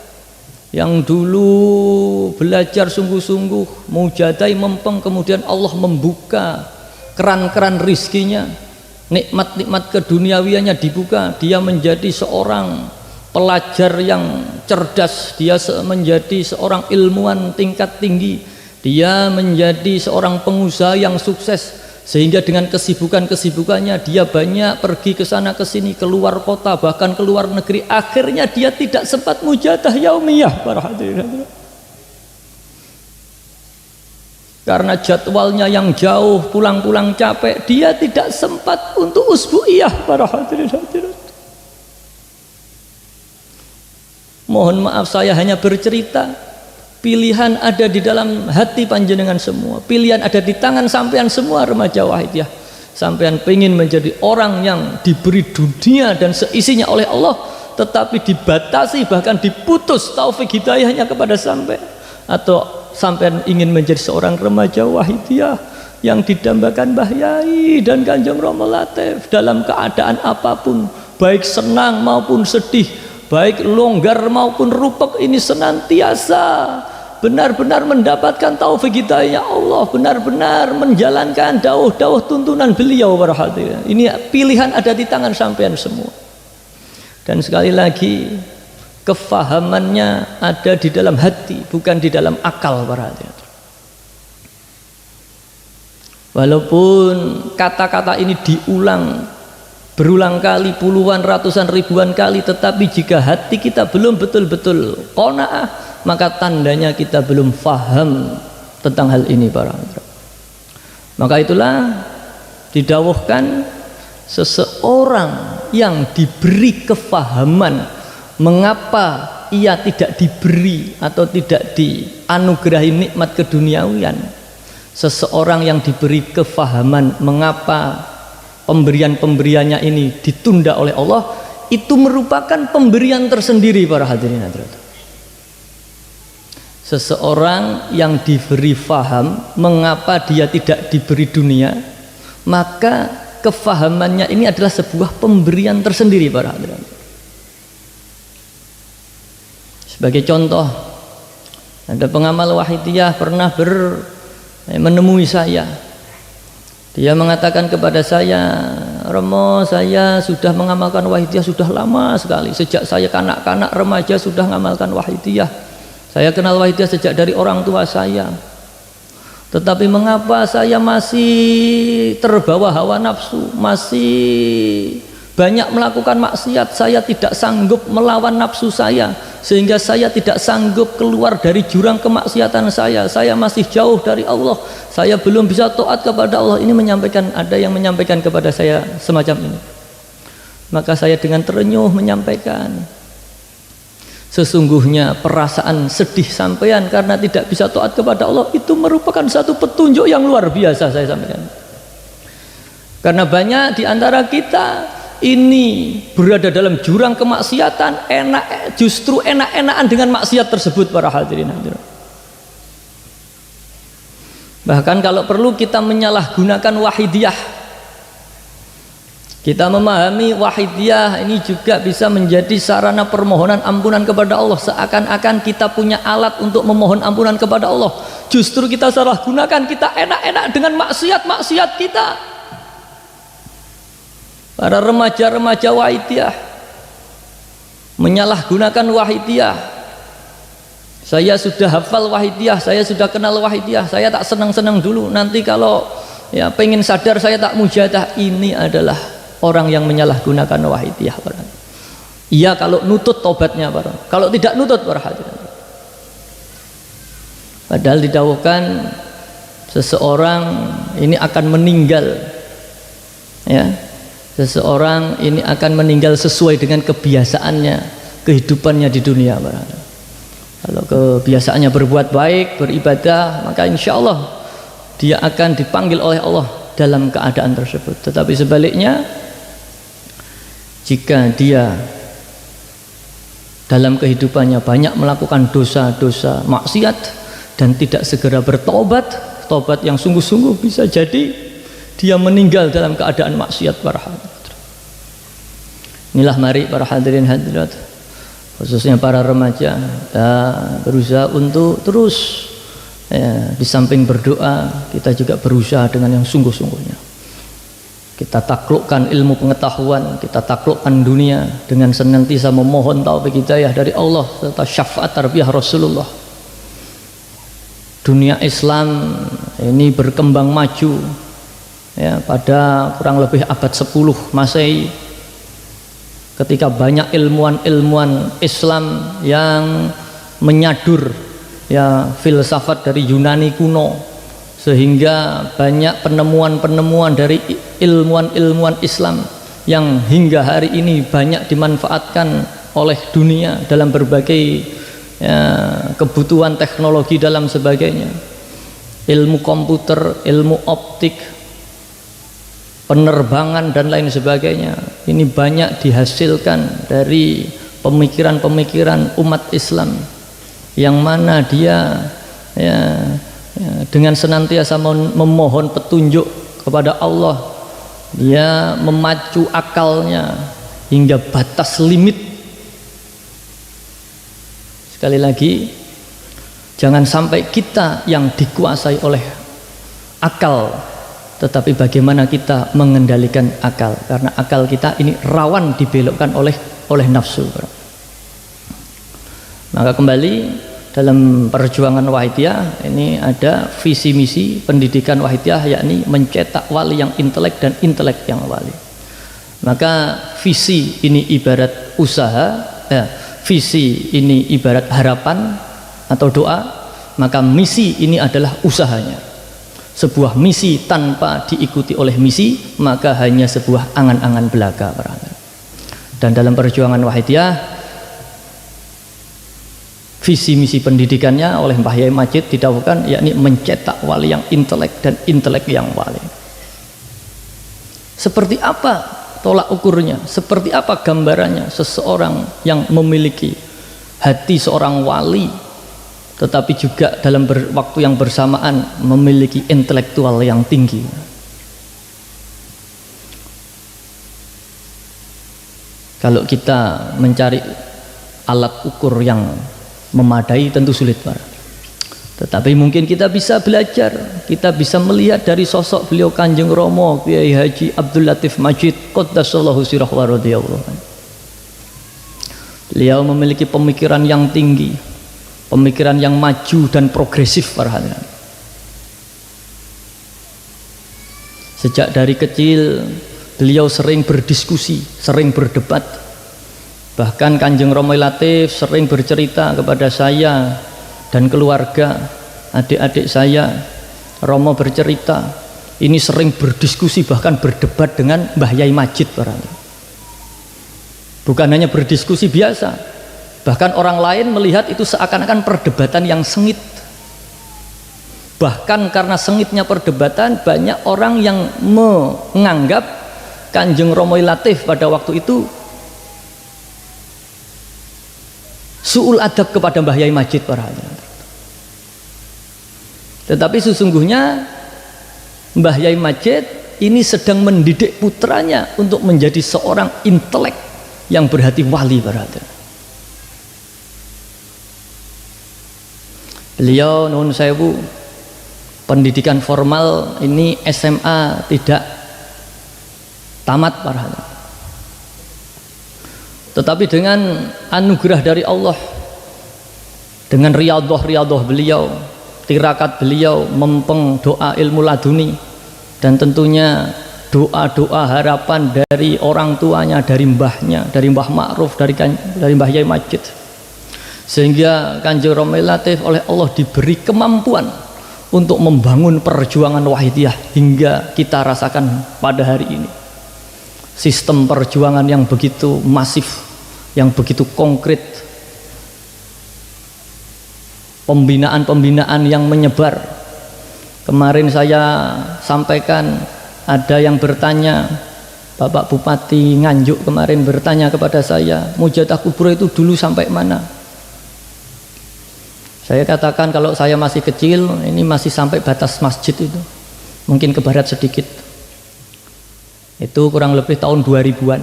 yang dulu belajar sungguh-sungguh, mujadai mempeng, kemudian Allah membuka keran-keran rizkinya, nikmat-nikmat keduniawiannya dibuka, dia menjadi seorang pelajar yang cerdas, dia menjadi seorang ilmuwan tingkat tinggi, dia menjadi seorang pengusaha yang sukses, sehingga dengan kesibukannya dia banyak pergi ke sana ke sini, keluar kota, bahkan keluar negeri. Akhirnya dia tidak sempat mujadah yaumiyah para hadirin. Karena jadwalnya yang jauh, pulang-pulang capek, dia tidak sempat untuk usbu'iyah para hadirin. Mohon maaf, saya hanya bercerita. Pilihan ada di dalam hati panjenengan semua, pilihan ada di tangan sampean semua remaja wahidiyah. Sampean pengen menjadi orang yang diberi dunia dan seisinya oleh Allah, tetapi dibatasi bahkan diputus taufik hidayahnya kepada sampean, atau sampean ingin menjadi seorang remaja wahidiyah yang didambakan Mbah Yai dan Kanjeng Romo Latif dalam keadaan apapun, baik senang maupun sedih, baik longgar maupun rupek, ini senantiasa benar-benar mendapatkan taufik hidayah Allah, benar-benar menjalankan dawuh-dawuh tuntunan beliau para hadirin. Ini pilihan ada di tangan sampean semua. Dan sekali lagi, kefahamannya ada di dalam hati, bukan di dalam akal para hadirin. Walaupun kata-kata ini diulang berulang kali, puluhan, ratusan, ribuan kali, tetapi jika hati kita belum betul-betul qanaah, maka tandanya kita belum faham tentang hal ini para hadirin. Maka itulah didawuhkan seseorang yang diberi kefahaman mengapa ia tidak diberi atau tidak dianugerahi nikmat keduniawian, seseorang yang diberi kefahaman mengapa pemberian-pemberiannya ini ditunda oleh Allah, itu merupakan pemberian tersendiri para hadirin hadirat. Seseorang yang diberi faham mengapa dia tidak diberi dunia, maka kefahamannya ini adalah sebuah pemberian tersendiri para hadirin. Sebagai contoh, ada pengamal wahidiyah pernah menemui saya. Dia mengatakan kepada saya, Romo, saya sudah mengamalkan wahidiyah sudah lama sekali, sejak saya kanak-kanak remaja sudah mengamalkan wahidiyah. Saya kenal wahidiyah sejak dari orang tua saya, tetapi mengapa saya masih terbawa hawa nafsu, masih banyak melakukan maksiat. Saya tidak sanggup melawan nafsu saya, sehingga saya tidak sanggup keluar dari jurang kemaksiatan saya. Saya masih jauh dari Allah, saya belum bisa taat kepada Allah. Ini ada yang menyampaikan kepada saya semacam ini. Maka saya dengan terenyuh menyampaikan, sesungguhnya perasaan sedih sampean karena tidak bisa taat kepada Allah itu merupakan satu petunjuk yang luar biasa, saya sampaikan. Karena banyak di antara kita ini berada dalam jurang kemaksiatan, justru enak-enakan dengan maksiat tersebut para hadirin hadirat. Bahkan kalau perlu kita menyalahgunakan wahidiyah. Kita memahami wahidiyah ini juga bisa menjadi sarana permohonan ampunan kepada Allah, seakan-akan kita punya alat untuk memohon ampunan kepada Allah. Justru kita salah gunakan, kita enak-enak dengan maksiat-maksiat kita. Para remaja-remaja wahidiyah menyalahgunakan wahidiyah. Saya sudah hafal wahidiyah, saya sudah kenal wahidiyah, saya tak senang-senang dulu, nanti kalau ya pengen sadar saya tak mujadah. Ini adalah orang yang menyalahgunakan wahidiyah. Iya kalau nutut tobatnya, kalau tidak nutut para hadirin. Padahal didawuhkan seseorang ini akan meninggal, ya, seseorang ini akan meninggal sesuai dengan kebiasaannya, kehidupannya di dunia. Kalau kebiasaannya berbuat baik, beribadah, maka insya Allah dia akan dipanggil oleh Allah dalam keadaan tersebut. Tetapi sebaliknya, jika dia dalam kehidupannya banyak melakukan dosa-dosa maksiat dan tidak segera bertobat, tobat yang sungguh-sungguh, bisa jadi dia meninggal dalam keadaan maksiat para hadirin. Inilah mari para hadirin hadirat, khususnya para remaja, kita berusaha untuk terus di samping berdoa, kita juga berusaha dengan yang sungguh-sungguhnya. Kita taklukkan ilmu pengetahuan, kita taklukkan dunia dengan senantiasa memohon taufik hidayah dari Allah serta syafaat tarbiyah Rasulullah. Dunia Islam ini berkembang maju pada kurang lebih abad 10 Masehi, ketika banyak ilmuwan-ilmuwan Islam yang menyadur filsafat dari Yunani kuno, sehingga banyak penemuan-penemuan dari ilmuwan-ilmuwan Islam yang hingga hari ini banyak dimanfaatkan oleh dunia dalam berbagai kebutuhan teknologi dalam sebagainya. Ilmu komputer, ilmu optik, penerbangan dan lain sebagainya, ini banyak dihasilkan dari pemikiran-pemikiran umat Islam, yang mana dia dengan senantiasa memohon petunjuk kepada Allah, dia memacu akalnya hingga batas limit. Sekali lagi, jangan sampai kita yang dikuasai oleh akal, tetapi bagaimana kita mengendalikan akal, karena akal kita ini rawan dibelokkan oleh nafsu. Maka kembali dalam perjuangan Wahidiyah ini ada visi misi pendidikan Wahidiyah, yakni mencetak wali yang intelek dan intelek yang wali. Maka visi ini ibarat usaha, visi ini ibarat harapan atau doa, maka misi ini adalah usahanya. Sebuah misi tanpa diikuti oleh misi, maka hanya sebuah angan-angan belaka. Dan dalam perjuangan Wahidiyah, visi misi pendidikannya oleh Mbah Yai Majid didawuhkan, yakni mencetak wali yang intelek dan intelek yang wali. Seperti apa tolak ukurnya, seperti apa gambarannya seseorang yang memiliki hati seorang wali, tetapi juga dalam waktu yang bersamaan memiliki intelektual yang tinggi. Kalau kita mencari alat ukur yang memadai tentu sulit, Pak. Tetapi mungkin kita bisa belajar, kita bisa melihat dari sosok beliau Kanjeng Romo Kiai Haji Abdul Latif Majid Qaddasallahu sirah wa radhiyallahu. Beliau memiliki pemikiran yang tinggi, pemikiran yang maju dan progresif para hadirin. Sejak dari kecil beliau sering berdiskusi, sering berdebat. Bahkan Kanjeng Romo Latif sering bercerita kepada saya dan keluarga, adik-adik saya. Romo bercerita, ini sering berdiskusi bahkan berdebat dengan Mbah Yai Majid para hadirin. Bukan hanya berdiskusi biasa, bahkan orang lain melihat itu seakan-akan perdebatan yang sengit. Bahkan karena sengitnya perdebatan, banyak orang yang menganggap Kanjeng Romo Latif pada waktu itu su'ul adab kepada Mbah Yai Majid para hadirin. Tetapi sesungguhnya Mbah Yai Majid ini sedang mendidik putranya untuk menjadi seorang intelek yang berhati wali para hadirin. Beliau nuwun sewu, pendidikan formal ini SMA tidak tamat para hadirin. Tetapi dengan anugerah dari Allah, dengan riyadhah beliau, tirakat beliau, mempeng doa ilmu laduni, dan tentunya doa-doa harapan dari orang tuanya, dari mbahnya, dari Mbah Ma'ruf, dari Mbah Yai Majid, sehingga Kanjeng Romo Latif oleh Allah diberi kemampuan untuk membangun perjuangan Wahidiyah hingga kita rasakan pada hari ini. sistem perjuangan yang begitu masif, yang begitu konkret, pembinaan-pembinaan yang menyebar. Kemarin saya sampaikan, ada yang bertanya, Bapak Bupati Nganjuk kemarin bertanya kepada saya, mujadah kubro itu dulu sampai mana? Saya katakan kalau saya masih kecil, ini masih sampai batas masjid itu, mungkin ke barat sedikit. Itu kurang lebih tahun 2000-an.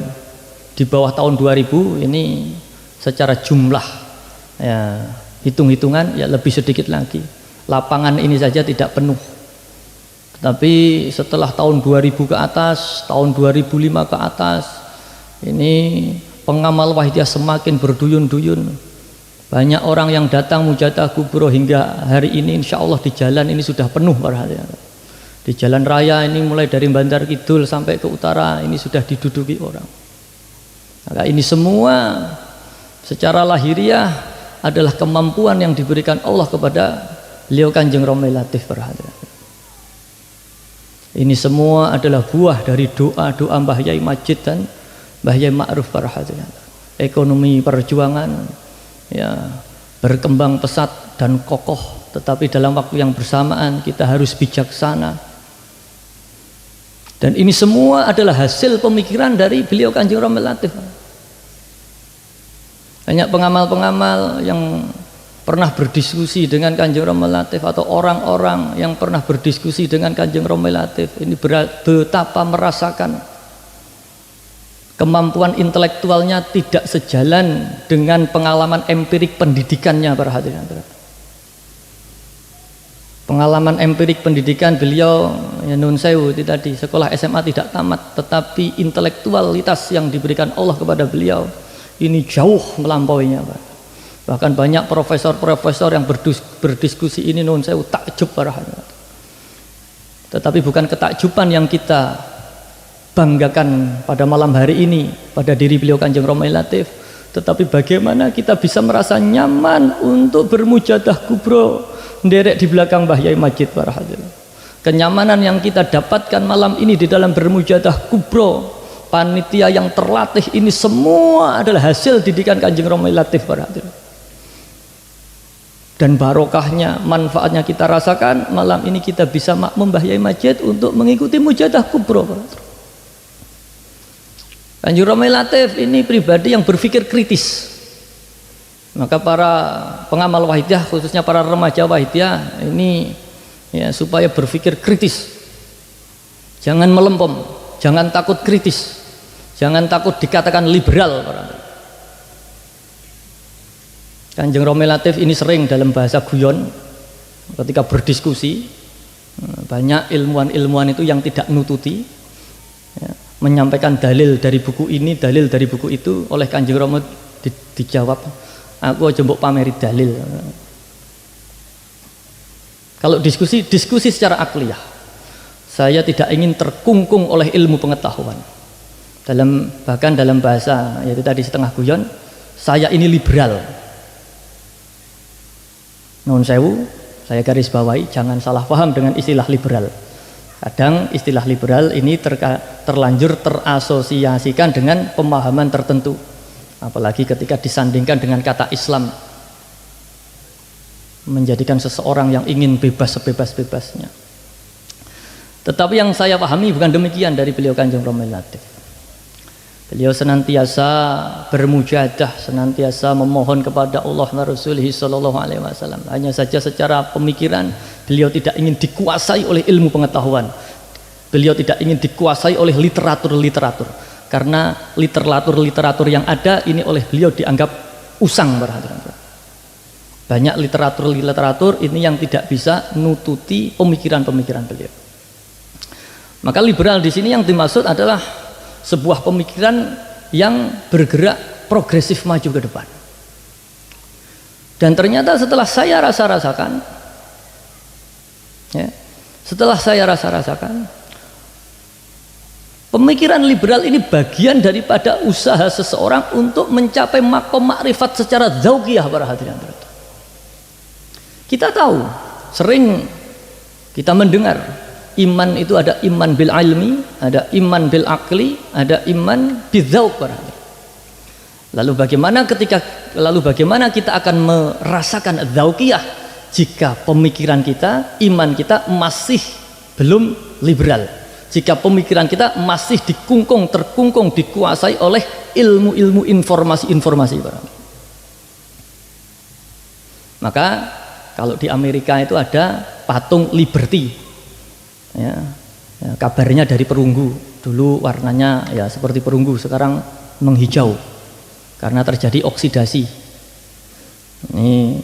Di bawah tahun 2000 ini secara jumlah ya, hitung-hitungan ya lebih sedikit lagi. Lapangan ini saja tidak penuh. Tapi setelah tahun 2000 ke atas, tahun 2005 ke atas, ini pengamal Wahidiyah semakin berduyun-duyun. Banyak orang yang datang mujadah kubro, hingga hari ini insya Allah di jalan ini sudah penuh para hadirin. Di jalan raya ini mulai dari Bandar Kidul sampai ke utara ini sudah diduduki orang. Maka ini semua secara lahiriah adalah kemampuan yang diberikan Allah kepada beliau Kanjeng Romai Latif para hadirin. Ini semua adalah buah dari doa-doa Mbah Yai Majid dan Mbah Yai Ma'ruf para hadirin. Ekonomi perjuangan ya berkembang pesat dan kokoh, tetapi dalam waktu yang bersamaan kita harus bijaksana. Dan ini semua adalah hasil pemikiran dari beliau Kanjeng Romai Latif. Banyak pengamal-pengamal yang pernah berdiskusi dengan Kanjeng Romai Latif, atau orang-orang yang pernah berdiskusi dengan Kanjeng Romai Latif, ini betapa merasakan kemampuan intelektualnya tidak sejalan dengan pengalaman empirik pendidikannya para hadirin. Pengalaman empirik pendidikan beliau ya nun sewu itu tadi, sekolah SMA tidak tamat, tetapi intelektualitas yang diberikan Allah kepada beliau ini jauh melampauinya. Bahkan banyak profesor-profesor yang berdiskusi ini nun sewu takjub para hadirin. Tetapi bukan ketakjuban yang kita banggakan pada malam hari ini pada diri beliau Kanjeng Romai Latif, tetapi bagaimana kita bisa merasa nyaman untuk bermujadah kubro nderek di belakang Mbah Yai Majid para hadirin. Kenyamanan yang kita dapatkan malam ini di dalam bermujadah kubro, panitia yang terlatih ini semua adalah hasil didikan Kanjeng Romai Latif para hadirin. Dan barokahnya, manfaatnya kita rasakan malam ini, kita bisa makmum Mbah Yai Majid untuk mengikuti mujadah kubro para hadirin. Kanjeng Romai Latif ini pribadi yang berpikir kritis. Maka para pengamal Wahidiyah, khususnya para remaja Wahidiyah ini ya, supaya berpikir kritis, jangan melempem, jangan takut kritis, jangan takut dikatakan liberal. Kanjeng Romai Latif ini sering dalam bahasa guyon ketika berdiskusi, banyak ilmuwan-ilmuwan itu yang tidak nututi ya, menyampaikan dalil dari buku ini, dalil dari buku itu, oleh Kanjeng Romai dijawab, aku aja mbok pameri dalil. Kalau diskusi secara akliyah, saya tidak ingin terkungkung oleh ilmu pengetahuan. Bahkan dalam bahasa yaitu tadi setengah guyon, saya ini liberal. Nuwun sewu, saya garis bawahi, jangan salah paham dengan istilah liberal. Kadang istilah liberal ini terlanjur terasosiasikan dengan pemahaman tertentu. Apalagi ketika disandingkan dengan kata Islam, menjadikan seseorang yang ingin bebas sebebas-bebasnya. Tetapi yang saya pahami bukan demikian dari beliau Kanjeng Romai Latif. Beliau senantiasa bermujadah, senantiasa memohon kepada Allah dan Rasulullah sallallahu alaihi wasallam. Hanya saja secara pemikiran beliau tidak ingin dikuasai oleh ilmu pengetahuan. Beliau tidak ingin dikuasai oleh literatur-literatur. Karena literatur yang ada ini oleh beliau dianggap usang. Banyak literatur ini yang tidak bisa nututi pemikiran-pemikiran beliau. Maka liberal di sini yang dimaksud adalah sebuah pemikiran yang bergerak progresif maju ke depan. Dan ternyata setelah saya rasakan, ya, pemikiran liberal ini bagian daripada usaha seseorang untuk mencapai makom makrifat secara zauqiyah para hadirin. Kita tahu, sering kita mendengar Iman itu ada iman bil ilmi, ada iman bil akli, ada iman bidzauq. Lalu bagaimana kita akan merasakan dzauqiyah jika pemikiran kita, iman kita masih belum liberal, jika pemikiran kita masih terkungkung dikuasai oleh ilmu-ilmu informasi-informasi. Maka kalau di Amerika itu ada patung Liberty. Ya, kabarnya dari perunggu. Dulu warnanya ya seperti perunggu, sekarang menghijau karena terjadi oksidasi. Ini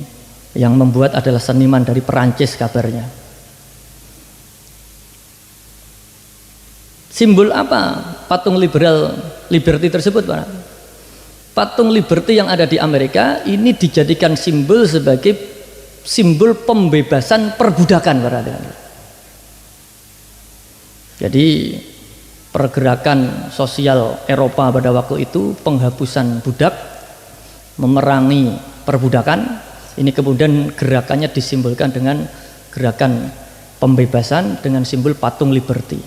yang membuat adalah seniman dari Perancis kabarnya. Simbol apa patung Liberty tersebut, Pak? Patung Liberty yang ada di Amerika ini dijadikan simbol sebagai simbol pembebasan perbudakan, Pak. Jadi pergerakan sosial Eropa pada waktu itu, penghapusan budak, memerangi perbudakan, ini kemudian gerakannya disimbolkan dengan gerakan pembebasan dengan simbol patung Liberty.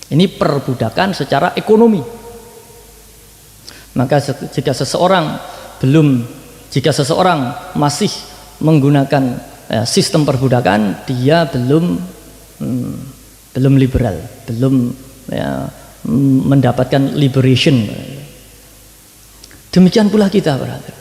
Ini perbudakan secara ekonomi. Maka jika seseorang masih menggunakan sistem perbudakan, dia belum liberal, belum mendapatkan liberation. Demikian pula kita, brother.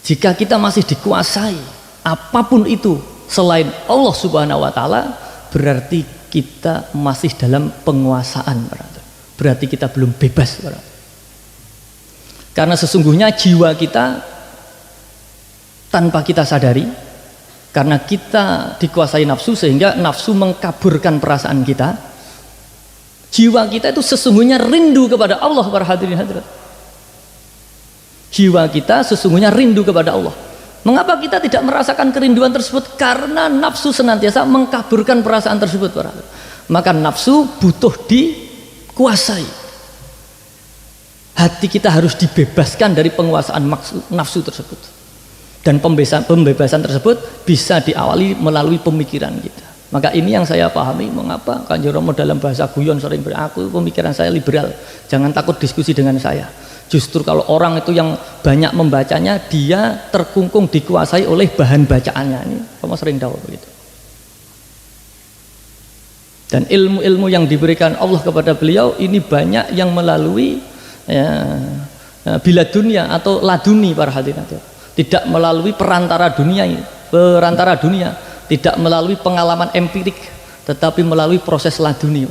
Jika kita masih dikuasai apapun itu selain Allah Subhanahu wa taala, berarti kita masih dalam penguasaan, brother. Berarti kita belum bebas, brother. Karena sesungguhnya jiwa kita tanpa kita sadari, karena kita dikuasai nafsu sehingga nafsu mengkaburkan perasaan kita, jiwa kita itu sesungguhnya rindu kepada Allah, para hadirin hadirat. Jiwa kita sesungguhnya rindu kepada Allah. Mengapa kita tidak merasakan kerinduan tersebut? Karena nafsu senantiasa mengkaburkan perasaan tersebut, para hadirin. Maka nafsu butuh dikuasai. Hati kita harus dibebaskan dari penguasaan nafsu tersebut. Dan pembebasan tersebut bisa diawali melalui pemikiran kita. Maka ini yang saya pahami mengapa Kanjeng Rama dalam bahasa guyon sering beraku, pemikiran saya liberal, jangan takut diskusi dengan saya. Justru kalau orang itu yang banyak membacanya, dia terkungkung dikuasai oleh bahan bacaannya. Ini kamu sering tahu begitu. Dan ilmu-ilmu yang diberikan Allah kepada beliau ini banyak yang melalui bila dunia atau laduni, para hadirin. Tidak melalui perantara dunia, tidak melalui pengalaman empirik, tetapi melalui proses laduni.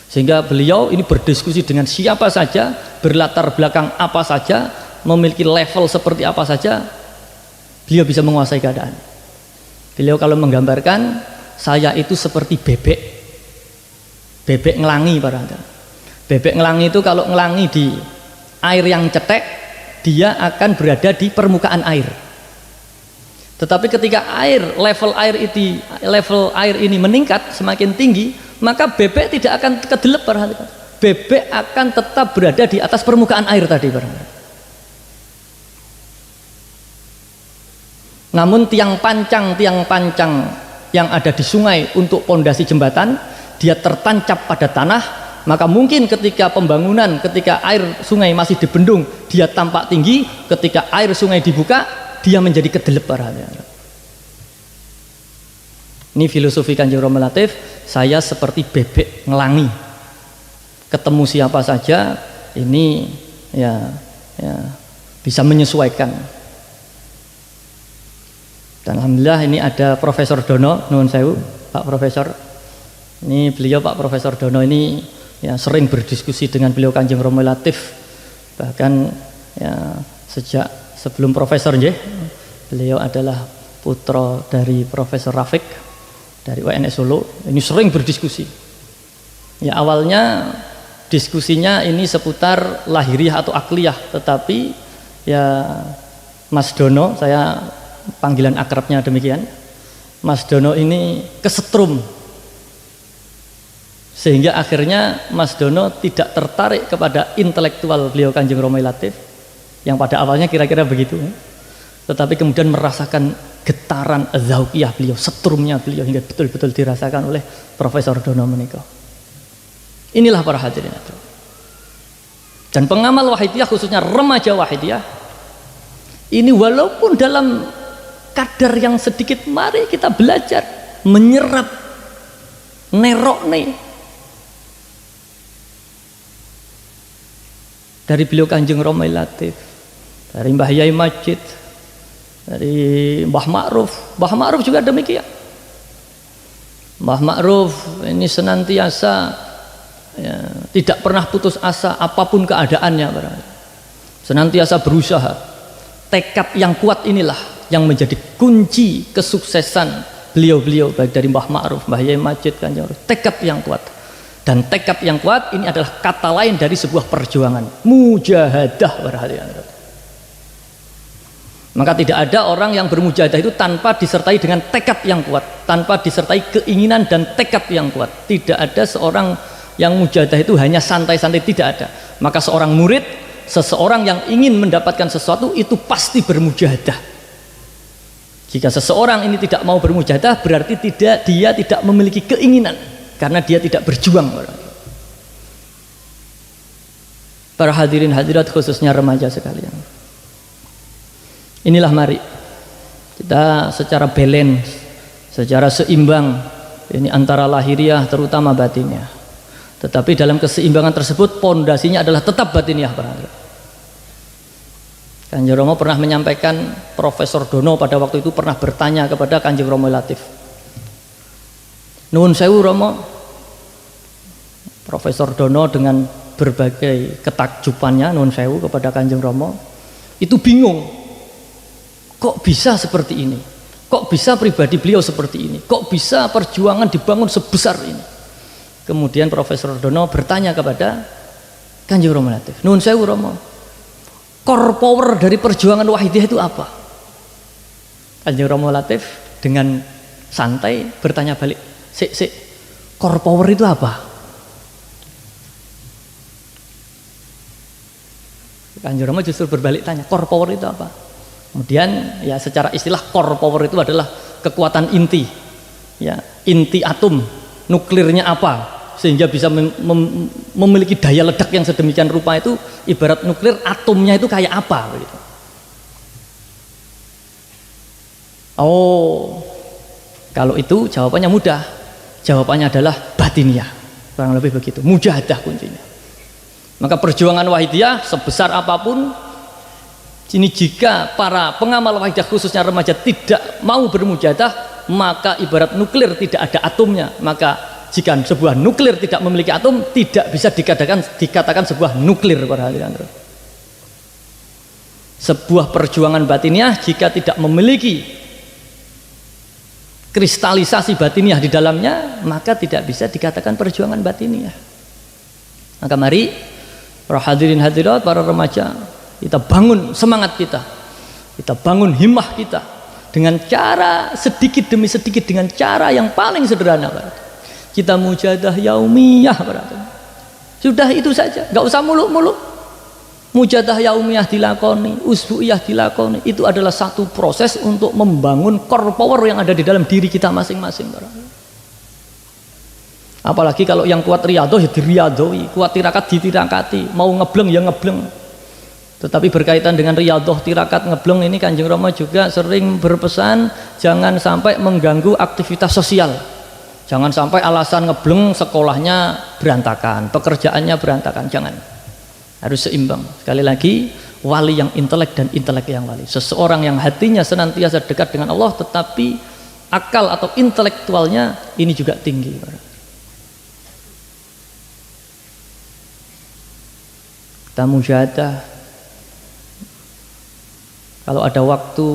Sehingga beliau ini berdiskusi dengan siapa saja, berlatar belakang apa saja, memiliki level seperti apa saja, beliau bisa menguasai keadaan. Beliau kalau menggambarkan, saya itu seperti bebek ngelangi, bebek ngelangi itu kalau ngelangi di air yang cetek, dia akan berada di permukaan air. Tetapi ketika level air ini meningkat semakin tinggi, maka bebek tidak akan kedelep, perhatikan. Bebek akan tetap berada di atas permukaan air tadi, perhatikan. Namun tiang pancang yang ada di sungai untuk pondasi jembatan, dia tertancap pada tanah. Maka mungkin ketika pembangunan, ketika air sungai masih dibendung, dia tampak tinggi. Ketika air sungai dibuka, dia menjadi kedelep. Ini filosofi Kanjeng Rama Latif. Saya seperti bebek ngelangi, ketemu siapa saja ini ya bisa menyesuaikan. Dan alhamdulillah ini ada Profesor Dono, nuwun sewu Pak Profesor. Ini beliau Pak Profesor Dono ini sering berdiskusi dengan beliau Kanjeng Rama Latif, bahkan sejak sebelum profesor beliau adalah putra dari Profesor Rafiq dari UNS Solo. Ini sering berdiskusi. Awalnya diskusinya ini seputar lahiriah atau akliyah, tetapi Mas Dono, saya panggilan akrabnya demikian, Mas Dono ini kesetrum. Sehingga akhirnya Mas Dono tidak tertarik kepada intelektual beliau Kanjeng Rama Latif yang pada awalnya kira-kira begitu, tetapi kemudian merasakan getaran zauqiyah beliau, setrumnya beliau hingga betul-betul dirasakan oleh Profesor Dono menika. Inilah para hadirin. Dan pengamal wahidiyah khususnya remaja wahidiyah ini walaupun dalam kadar yang sedikit, mari kita belajar menyerap nerok nih dari beliau Kanjeng Romai Latif, dari Mbah Yai Majid, dari Mbah Ma'ruf. Mbah Ma'ruf juga demikian. Mbah Ma'ruf ini senantiasa ya, tidak pernah putus asa apapun keadaannya, senantiasa berusaha. Tekad yang kuat inilah yang menjadi kunci kesuksesan beliau-beliau, baik dari Mbah Ma'ruf, Mbah Yai Majid, Kanjeng Rasul. Tekad yang kuat. Dan tekad yang kuat ini adalah kata lain dari sebuah perjuangan, mujahadah. Maka tidak ada orang yang bermujahadah itu tanpa disertai dengan tekad yang kuat, tanpa disertai keinginan dan tekad yang kuat. Tidak ada seorang yang mujahadah itu hanya santai-santai, tidak ada. Maka seorang murid, seseorang yang ingin mendapatkan sesuatu itu pasti bermujahadah. Jika seseorang ini tidak mau bermujahadah, berarti dia tidak memiliki keinginan, karena dia tidak berjuang. Para hadirin hadirat khususnya remaja sekalian, inilah mari kita secara balance, secara seimbang ini antara lahiriah terutama batinnya. Tetapi dalam keseimbangan tersebut pondasinya adalah tetap batiniah. Kanjeng Romo pernah menyampaikan, Profesor Dono pada waktu itu pernah bertanya kepada Kanjeng Romo Latif, nuwun sewu Romo. Profesor Dono dengan berbagai ketakjubannya nuwun sewu kepada Kanjeng Romo itu bingung, kok bisa seperti ini, kok bisa pribadi beliau seperti ini, kok bisa perjuangan dibangun sebesar ini. Kemudian Profesor Dono bertanya kepada Kanjeng Romo Latif, nuwun sewu Romo, core power dari perjuangan wahidiyah itu apa? Kanjeng Romo Latif dengan santai bertanya balik, sik, core power itu apa? Kanjeng Romo justru berbalik tanya, core power itu apa? Kemudian ya secara istilah core power itu adalah kekuatan inti, ya inti atom, nuklirnya apa sehingga bisa memiliki daya ledak yang sedemikian rupa. Itu ibarat nuklir, atomnya itu kayak apa begitu. Oh, kalau itu jawabannya mudah, jawabannya adalah batiniah, kurang lebih begitu, mujahadah kuncinya. Maka perjuangan wahidiyah sebesar apapun ini, jika para pengamal wahidiyah khususnya remaja tidak mau bermujahadah, maka ibarat nuklir tidak ada atomnya. Maka jika sebuah nuklir tidak memiliki atom, tidak bisa dikatakan sebuah nuklir. Para hadirin, sebuah perjuangan batiniah jika tidak memiliki kristalisasi batiniah di dalamnya, maka tidak bisa dikatakan perjuangan batiniah. Maka mari para hadirin hadirat, para remaja, kita bangun semangat kita bangun himmah kita dengan cara sedikit demi sedikit, dengan cara yang paling sederhana. Kita mujahadah yaumiyah, sudah itu saja, nggak usah muluk-muluk. Mujahadah yaumiyah dilakoni, usbu'iyah dilakoni, itu adalah satu proses untuk membangun core power yang ada di dalam diri kita masing-masing. Apalagi kalau yang kuat riyadoh ya diriyadoi, kuat tirakat ditirakati, mau ngebleng ya ngebleng. Tetapi berkaitan dengan riyadoh, tirakat, ngebleng ini Kanjeng Rama juga sering berpesan jangan sampai mengganggu aktivitas sosial. Jangan sampai alasan ngebleng sekolahnya berantakan, pekerjaannya berantakan, jangan. Harus seimbang. Sekali lagi, wali yang intelek dan intelek yang wali. Seseorang yang hatinya senantiasa dekat dengan Allah, tetapi akal atau intelektualnya ini juga tinggi. Kita mujahadah. Kalau ada waktu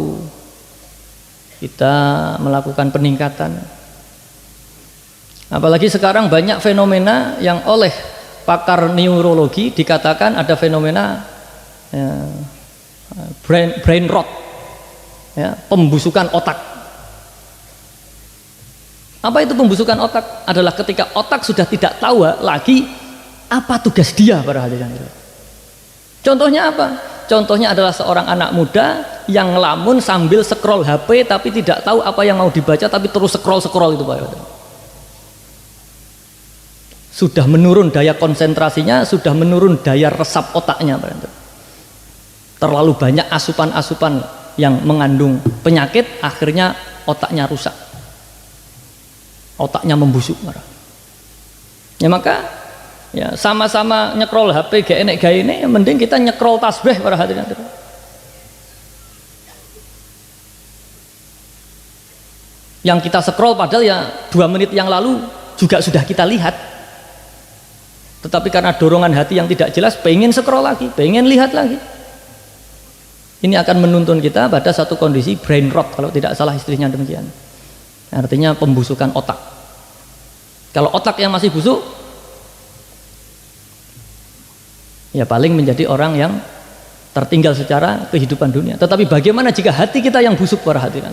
kita melakukan peningkatan. Apalagi sekarang banyak fenomena yang oleh pakar neurologi dikatakan ada fenomena ya, brain rot, ya, pembusukan otak. Apa itu pembusukan otak? Adalah ketika otak sudah tidak tahu lagi apa tugas dia, para hadirin. Contohnya apa? Contohnya adalah seorang anak muda yang ngelamun sambil scroll HP tapi tidak tahu apa yang mau dibaca, tapi terus scroll itu Pak. Sudah menurun daya konsentrasinya, sudah menurun daya resap otaknya Pak. Terlalu banyak asupan-asupan yang mengandung penyakit, akhirnya otaknya rusak, otaknya membusuk. Ya maka ya sama-sama nyekrol HP gak enek gak ini, mending kita nyekrol tasbih para hadirin. Yang kita scroll padahal ya 2 menit yang lalu juga sudah kita lihat, tetapi karena dorongan hati yang tidak jelas pengen scroll lagi, pengen lihat lagi. Ini akan menuntun kita pada satu kondisi brain rot, kalau tidak salah istrinya demikian, artinya pembusukan otak. Kalau otak yang masih busuk, ya paling menjadi orang yang tertinggal secara kehidupan dunia. Tetapi bagaimana jika hati kita yang busuk para hadirin?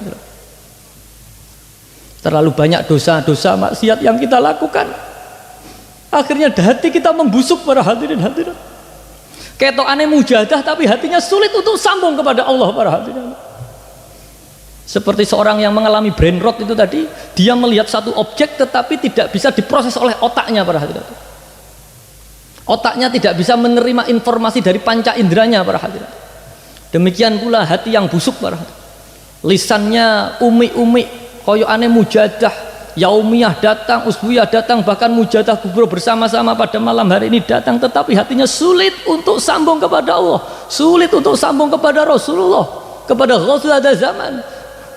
Terlalu banyak dosa-dosa maksiat yang kita lakukan, akhirnya hati kita membusuk para hadirin. Ketokane mujadah tapi hatinya sulit untuk sambung kepada Allah para hadirin. Seperti seorang yang mengalami brain rot itu tadi, dia melihat satu objek tetapi tidak bisa diproses oleh otaknya para hadirin. Otaknya tidak bisa menerima informasi dari panca inderanya para hadirin. Demikian pula hati yang busuk para hadirin. Lisannya umi-umi, koyokane mujadah, yaumiyah datang, usbuyah datang, bahkan mujadah kubur bersama-sama pada malam hari ini datang, tetapi hatinya sulit untuk sambung kepada Allah, sulit untuk sambung kepada Rasulullah, kepada Rasul ada zaman.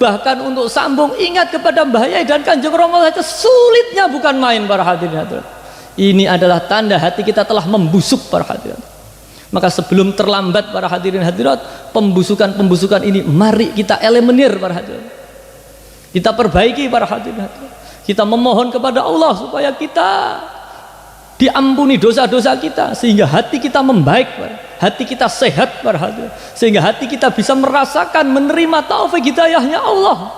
Bahkan untuk sambung ingat kepada Mbah Yai dan Kanjeng Rama saja sulitnya bukan main para hadirin. Ini adalah tanda hati kita telah membusuk para hadirin. Maka sebelum terlambat para hadirin hadirat, pembusukan ini mari kita eliminir para hadirin. Kita perbaiki para hadirin hadirat. Kita memohon kepada Allah supaya kita diampuni dosa-dosa kita, sehingga hati kita membaik, hati kita sehat para hadirin, sehingga hati kita bisa merasakan menerima taufik hidayahnya Allah,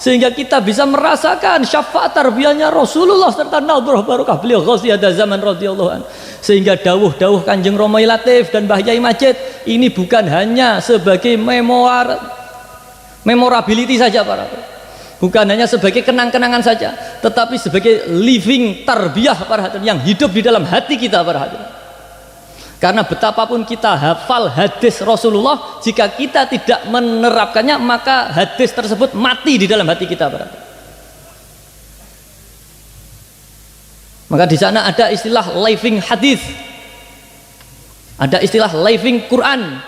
sehingga kita bisa merasakan syafaat tarbiyahnya Rasulullah serta naudhah barokah beliau ghazi ada zaman radhiyallahu an. Sehingga dawuh-dawuh Kanjeng Romai Latif dan Mbah Yai Majid ini bukan hanya sebagai memorability saja para hadirin, bukan hanya sebagai kenang-kenangan saja, tetapi sebagai living tarbiyah para hadirin yang hidup di dalam hati kita para hadirin. Karena betapapun kita hafal hadis Rasulullah, jika kita tidak menerapkannya maka hadis tersebut mati di dalam hati kita para hadirin. Maka di sana ada istilah living hadis, ada istilah living Quran,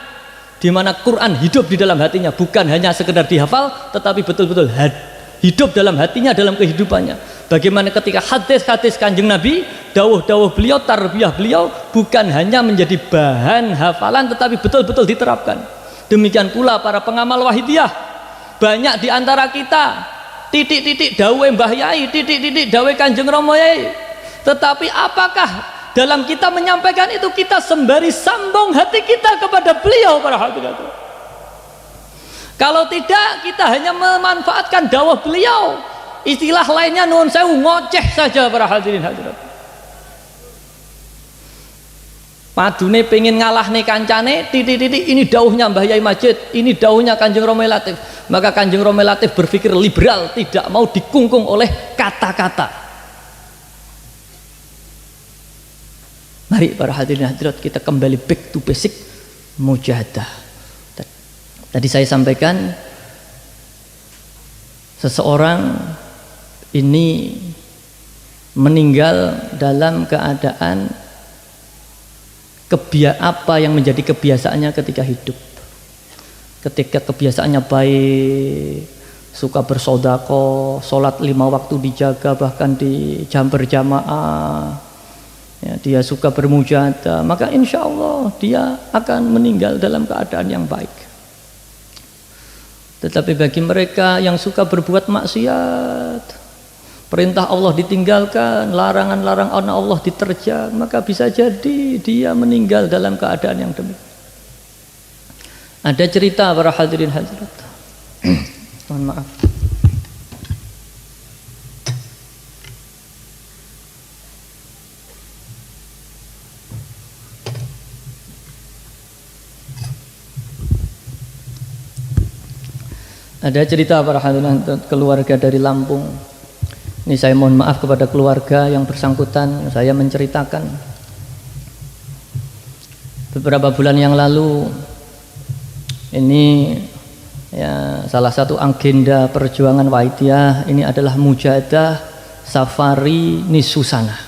di mana Quran hidup di dalam hatinya, bukan hanya sekedar dihafal tetapi betul-betul hidup dalam hatinya, dalam kehidupannya. Bagaimana ketika hadis-hadis Kanjeng Nabi, dawuh-dawuh beliau, tarbiyah beliau bukan hanya menjadi bahan hafalan tetapi betul-betul diterapkan. Demikian pula para pengamal wahidiyah, banyak di antara kita titik-titik dawuh Mbah Yai, titik-titik dawuh Kanjeng Rama Yai, tetapi apakah dalam kita menyampaikan itu kita sembari sambung hati kita kepada beliau para hadirin? Kalau tidak, kita hanya memanfaatkan dawah beliau, istilah lainnya nuwun sewu ngoceh saja para hadirin hadirat. Padune pengen ngalah nih kancane, titik-titik ini dawuhnya Mbah Yai Majid, ini dawuhnya Kanjeng Romai Latif. Maka Kanjeng Romai Latif berpikir liberal, tidak mau dikungkung oleh kata-kata. Mari para hadirin hadirat kita kembali back to basic mujahadah. Tadi saya sampaikan seseorang ini meninggal dalam keadaan apa yang menjadi kebiasaannya ketika hidup. Ketika kebiasaannya baik, suka bersodako, sholat 5 waktu dijaga bahkan di jam berjamaah, ya, dia suka bermujahadah, maka insya Allah dia akan meninggal dalam keadaan yang baik. Tetapi bagi mereka yang suka berbuat maksiat, perintah Allah ditinggalkan, larangan-larangan Allah diterjang, maka bisa jadi dia meninggal dalam keadaan yang demikian. Ada cerita para hadirin hadirat. Mohon maaf. Ada cerita para hadirin keluarga dari Lampung. Ini saya mohon maaf kepada keluarga yang bersangkutan, saya menceritakan. Beberapa bulan yang lalu ini ya salah satu agenda perjuangan Wahidiyah ini adalah mujahadah safari Nisusana,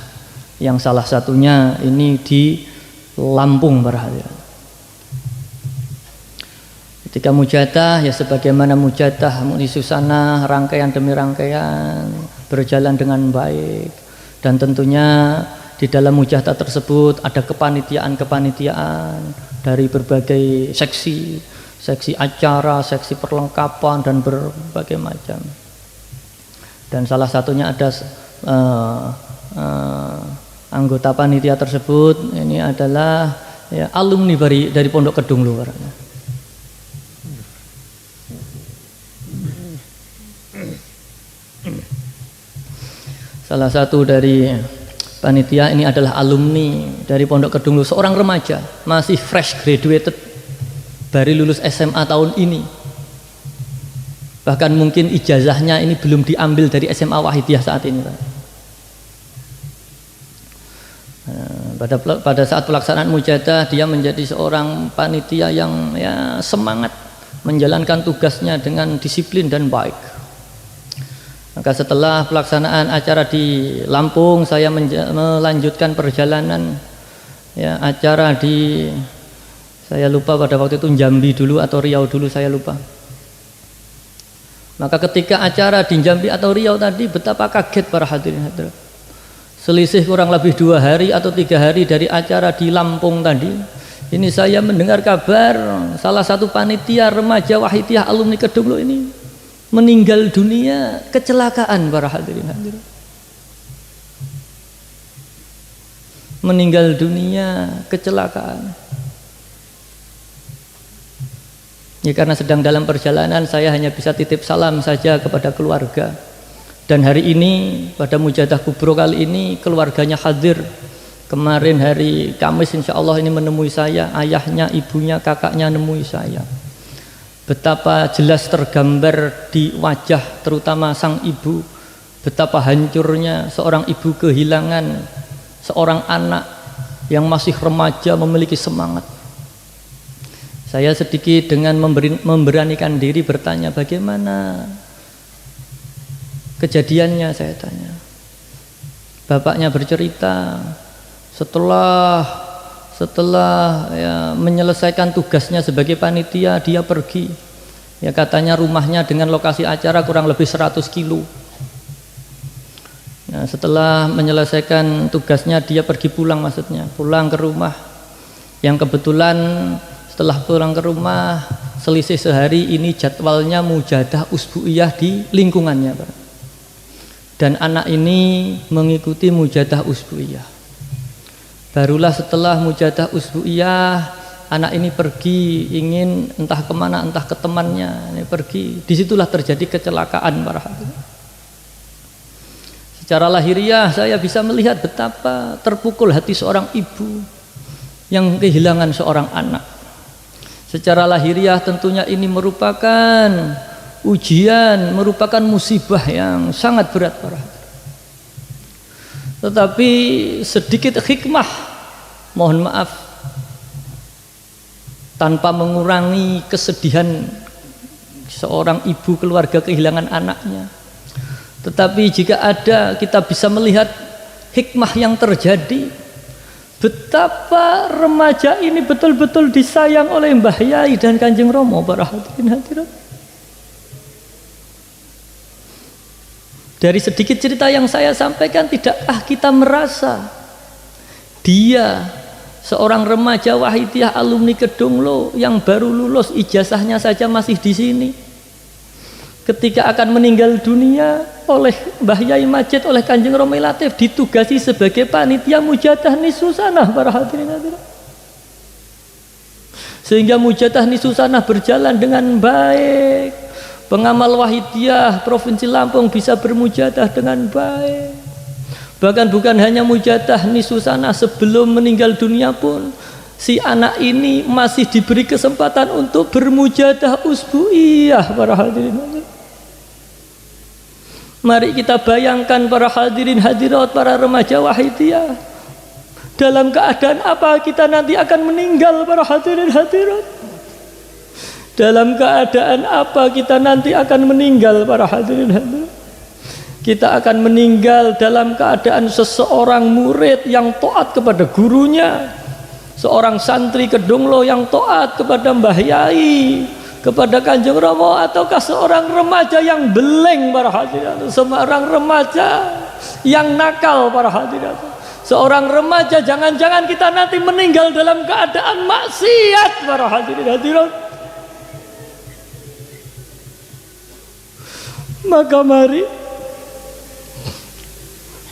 yang salah satunya ini di Lampung para hadirin. Ketika mujahadah ya sebagaimana mujahadah Nisusana, rangkaian demi rangkaian berjalan dengan baik, dan tentunya di dalam mujahadah tersebut ada kepanitiaan dari berbagai seksi acara, seksi perlengkapan dan berbagai macam. Dan salah satunya ada anggota panitia tersebut ini adalah ya, alumni dari Pondok Kedung Luar. Salah satu dari panitia ini adalah alumni dari Pondok Kedung Luar, seorang remaja, masih fresh graduated, baru lulus SMA tahun ini. Bahkan mungkin ijazahnya ini belum diambil dari SMA Wahidiyah saat ini, Pak. Pada saat pelaksanaan mujahadah dia menjadi seorang panitia yang ya semangat menjalankan tugasnya dengan disiplin dan baik. Maka setelah pelaksanaan acara di Lampung, saya melanjutkan perjalanan ya, acara di, saya lupa pada waktu itu Jambi dulu atau Riau dulu, saya lupa. Maka ketika acara di Jambi atau Riau tadi, betapa kaget para hadirin hadirat. Selisih kurang lebih 2 hari atau 3 hari dari acara di Lampung tadi, ini saya mendengar kabar salah satu panitia remaja Wahidiyah alumni Kedung Luar ini meninggal dunia kecelakaan para hadirin hadirat. Meninggal dunia kecelakaan. Ya karena sedang dalam perjalanan, saya hanya bisa titip salam saja kepada keluarga. Dan hari ini pada mujahadah kubro kali ini keluarganya hadir. Kemarin hari Kamis insya Allah ini menemui saya, ayahnya, ibunya, kakaknya menemui saya. Betapa jelas tergambar di wajah terutama sang ibu, betapa hancurnya seorang ibu kehilangan seorang anak yang masih remaja memiliki semangat. Saya sedikit dengan memberanikan diri bertanya, bagaimana kejadiannya, saya tanya. Bapaknya bercerita setelah ya, menyelesaikan tugasnya sebagai panitia, dia pergi. Ya katanya rumahnya dengan lokasi acara kurang lebih 100 kilo. Nah, setelah menyelesaikan tugasnya dia pergi pulang, maksudnya pulang ke rumah. Yang kebetulan setelah pulang ke rumah selisih sehari ini jadwalnya mujahadah usbu'iyah di lingkungannya, Pak. Dan anak ini mengikuti mujahadah usbu'iyah. Barulah setelah mujahadah usbu'iyah anak ini pergi, ingin entah kemana, entah ke temannya, ini pergi. Disitulah terjadi kecelakaan para hadirin. Secara lahiriah saya bisa melihat betapa terpukul hati seorang ibu yang kehilangan seorang anak. Secara lahiriah tentunya ini merupakan ujian, merupakan musibah yang sangat berat para hadirin. Tetapi sedikit hikmah, mohon maaf, tanpa mengurangi kesedihan seorang ibu keluarga kehilangan anaknya. Tetapi jika ada, kita bisa melihat hikmah yang terjadi, betapa remaja ini betul-betul disayang oleh Mbah Yai dan Kanjeng Romo para hadirin hadirat. Dari sedikit cerita yang saya sampaikan, tidakkah kita merasa dia seorang remaja Wahidiyah alumni Kedung Luar yang baru lulus, ijazahnya saja masih di sini, ketika akan meninggal dunia oleh Mbah Yai Majid, oleh Kanjeng Romo Latif, ditugasi sebagai panitia mujahadah Nisusana para hadirin hadirat. Sehingga mujahadah Nisusana berjalan dengan baik. Pengamal Wahidiyah Provinsi Lampung bisa bermujahadah dengan baik. Bahkan bukan hanya mujahadah Nisusana, sebelum meninggal dunia pun si anak ini masih diberi kesempatan untuk bermujahadah usbu'iyah para hadirin. Mari kita bayangkan para hadirin hadirat, para remaja wahidiyah, dalam keadaan apa kita nanti akan meninggal para hadirin hadirat? Dalam keadaan apa kita nanti akan meninggal para hadirin hadirat? Kita akan meninggal dalam keadaan seseorang murid yang taat kepada gurunya, seorang santri kedonglo yang taat kepada Mbah Yai, kepada Kanjeng Rama, ataukah seorang remaja yang beleng para hadirat, seorang remaja yang nakal para hadirat, seorang remaja jangan-jangan kita nanti meninggal dalam keadaan maksiat para hadirin hadirat.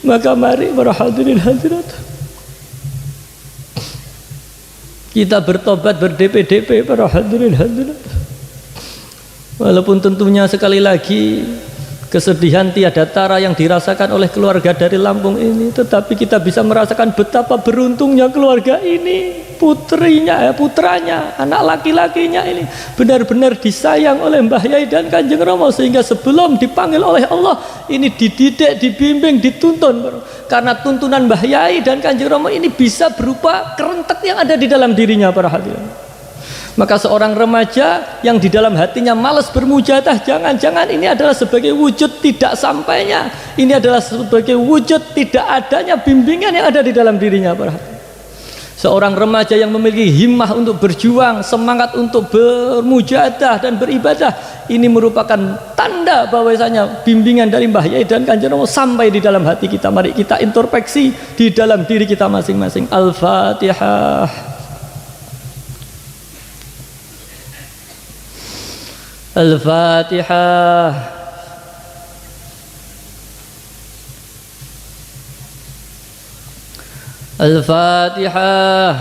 Maka mari para hadirin hadirat, kita bertobat berdp-dp para hadirin hadirat. Walaupun tentunya sekali lagi kesedihan tiada tara yang dirasakan oleh keluarga dari Lampung ini, tetapi kita bisa merasakan betapa beruntungnya keluarga ini, putranya, anak laki-lakinya ini benar-benar disayang oleh Mbah Yai dan Kanjeng Rama, sehingga sebelum dipanggil oleh Allah ini dididik, dibimbing, dituntun. Karena tuntunan Mbah Yai dan Kanjeng Rama ini bisa berupa kerentek yang ada di dalam dirinya para hadirin. Maka seorang remaja yang di dalam hatinya malas bermujahadah, jangan-jangan ini adalah sebagai wujud tidak sampainya, ini adalah sebagai wujud tidak adanya bimbingan yang ada di dalam dirinya para hadirin. Seorang remaja yang memiliki himmah untuk berjuang, semangat untuk bermujahadah dan beribadah, ini merupakan tanda bahwasanya bimbingan dari Mbah Yai dan Kanjeng Rama sampai di dalam hati kita. Mari kita introspeksi di dalam diri kita masing-masing. Al-Fatihah. Al-Fatihah. Al-Fatihah.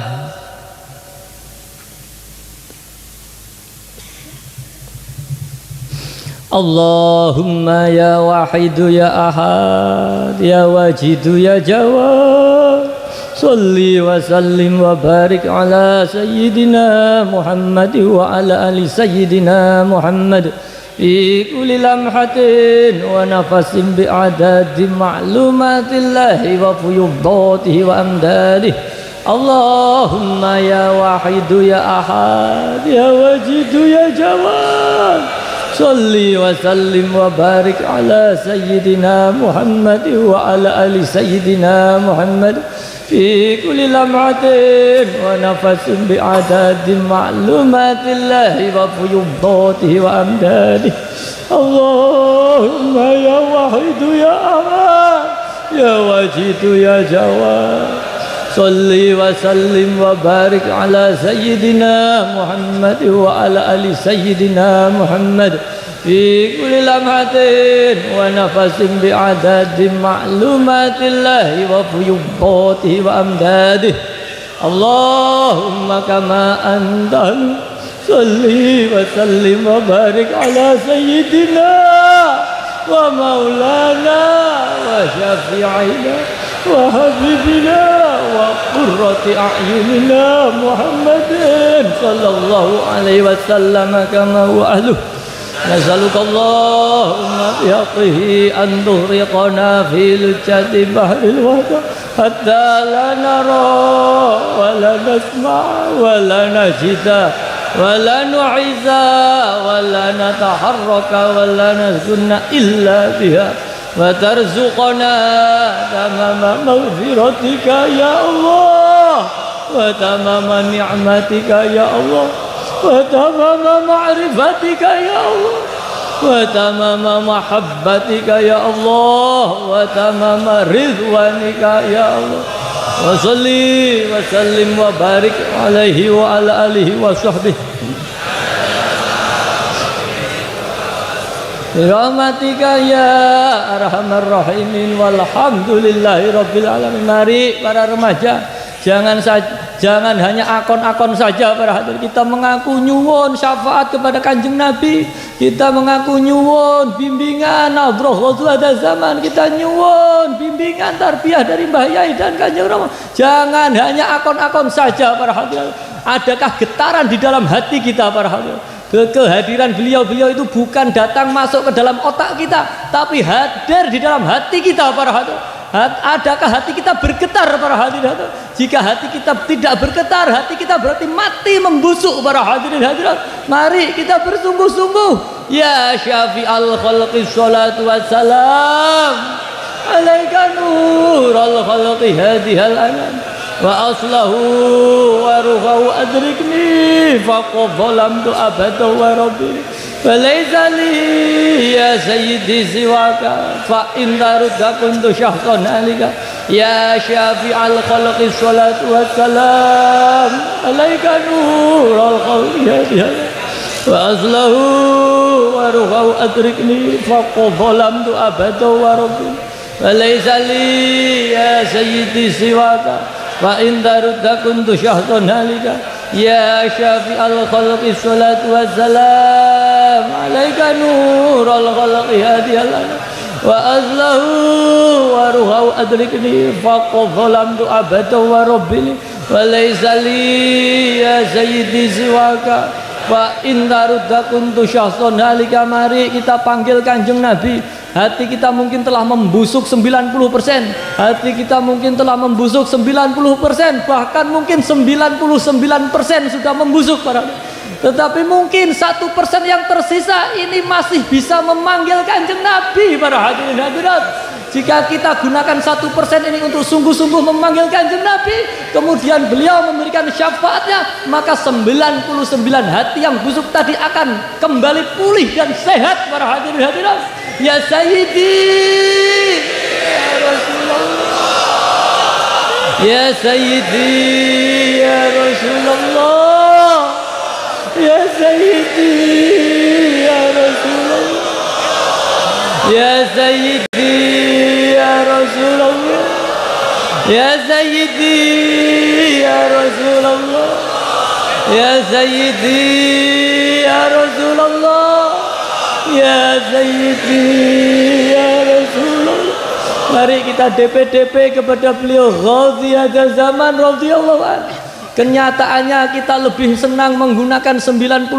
Allahumma ya wahidu ya ahad ya wajidu ya jawad, salli wa sallim wa barik ala sayyidina Muhammad wa ala ali sayyidina Muhammad fi kulli lamhatin wa nafasin bi'adadi ma'lumatillahi wa fuyudatihi wa amdadihi. Allahumma ya wahidu ya ahad ya wajidu ya jawad, salli wa sallim wa barik ala sayyidina Muhammad wa ala ali sayyidina Muhammad fi kulli lam'atin wa nafasin bi'adadi ma'lumatillahi wa fuyudatihi wa amdadihi. Allahumma ya wahidu ya ahad ya wajidu ya jawad, salli wa sallim wa barik ala sayyidina Muhammad wa ala ali sayyidina Muhammad fi kulli lamhatin wa nafasin bi'adadi ma'lumatillahi wa fuyudatihi wa amdadihi. Allahumma kama antal, salli wa sallim wa barik ala sayyidina wa maulana wa syafi'ina wa habibina wa qurrati a'yunina Muhammadin sallallahu alaihi wasallam kama huwa ahluh. Nas'aluka Allahumma bihaqqihi an tuhriqana fil jati bahril wahda hatta la nara wa la nasma' wa la najida wa la nu'iza wa la nataharraka wa la nazunna illa biha wa tarzuqana tamama maghfiratika ya Allah wa tamama ni'matika ya Allah wa tamama ma'rifatika ya Allah wa tamama mahabbatika ya Allah wa tamama ridwanika ya Allah. Wa salli wa sallim wa barik alaihi wa ala alihi wa sahbihi birahmatika ya arhamar rahimin walhamdulillahi rabbil alamin. Mari para remaja, jangan hanya akon-akon saja para hadirin. Kita mengaku nyuwun syafaat kepada Kanjeng Nabi, kita mengaku nyuwun bimbingan Nahdlatul Ghazal ada zaman, kita nyuwun bimbingan tarbiyah dari Mbah Yai dan Kanjeng Rama. Jangan hanya akon-akon saja para hadirin. Adakah getaran di dalam hati kita para hadirin? Kehadiran beliau itu bukan datang masuk ke dalam otak kita, tapi hadir di dalam hati kita para hadirin. Adakah hati kita bergetar para hadirin? Jika hati kita tidak bergetar, hati kita berarti mati membusuk para hadirin hadirat. Mari kita bersungguh-sungguh. Ya syafi'al khalqi sholatu wassalam alaika nurul khalqi hadihal anam wa aslahu wa ruhahu adrikni faqad zalamtu abada wa rabbi falaysa li ya sayyidi siwaka fa in tarudda kuntu syahsan alika ya syafi'al khalqi sholatu wassalam alaika nurul khalqi hadihal wa aslahu wa ruhahu adrikni faqad zalamtu abada wa rabbi falaysa li ya sayyidi siwaka wa in tarudda kuntu syahsan alika ya syafi'al khalqi sholatu wassalam alaika nurul khalqi hadiyal wa azlahu wa ruhahu adrikni faqad zalamtu abada wa rabbi falaysa li ya sayyidi siwaka wa in tarudda kuntu syahsan alika. Mari kita panggil Kanjeng Nabi. Hati kita mungkin telah membusuk 90%, hati kita mungkin telah membusuk 90%, bahkan mungkin 99% sudah membusuk para. Tetapi mungkin 1% yang tersisa ini masih bisa memanggil Kanjeng Nabi para hadirin hadirat. Jika kita gunakan 1% ini untuk sungguh-sungguh memanggil Kanjeng Nabi, kemudian beliau memberikan syafaatnya, maka 99 hati yang busuk tadi akan kembali pulih dan sehat para hadirin hadirat. Ya Sayyidi ya Rasulullah, ya Sayyidi ya Rasulullah, ya Sayyidi ya Rasulullah, ya Sayyidi ya Rasulullah, ya Sayyidi ya Rasulullah, ya Sayyidi ya Rasulullah, ya Sayyidi ya Rasulullah. Mari kita DP kepada beliau Ghazi Hadza Zaman radhiyallahu anhu. Kenyataannya kita lebih senang menggunakan 99%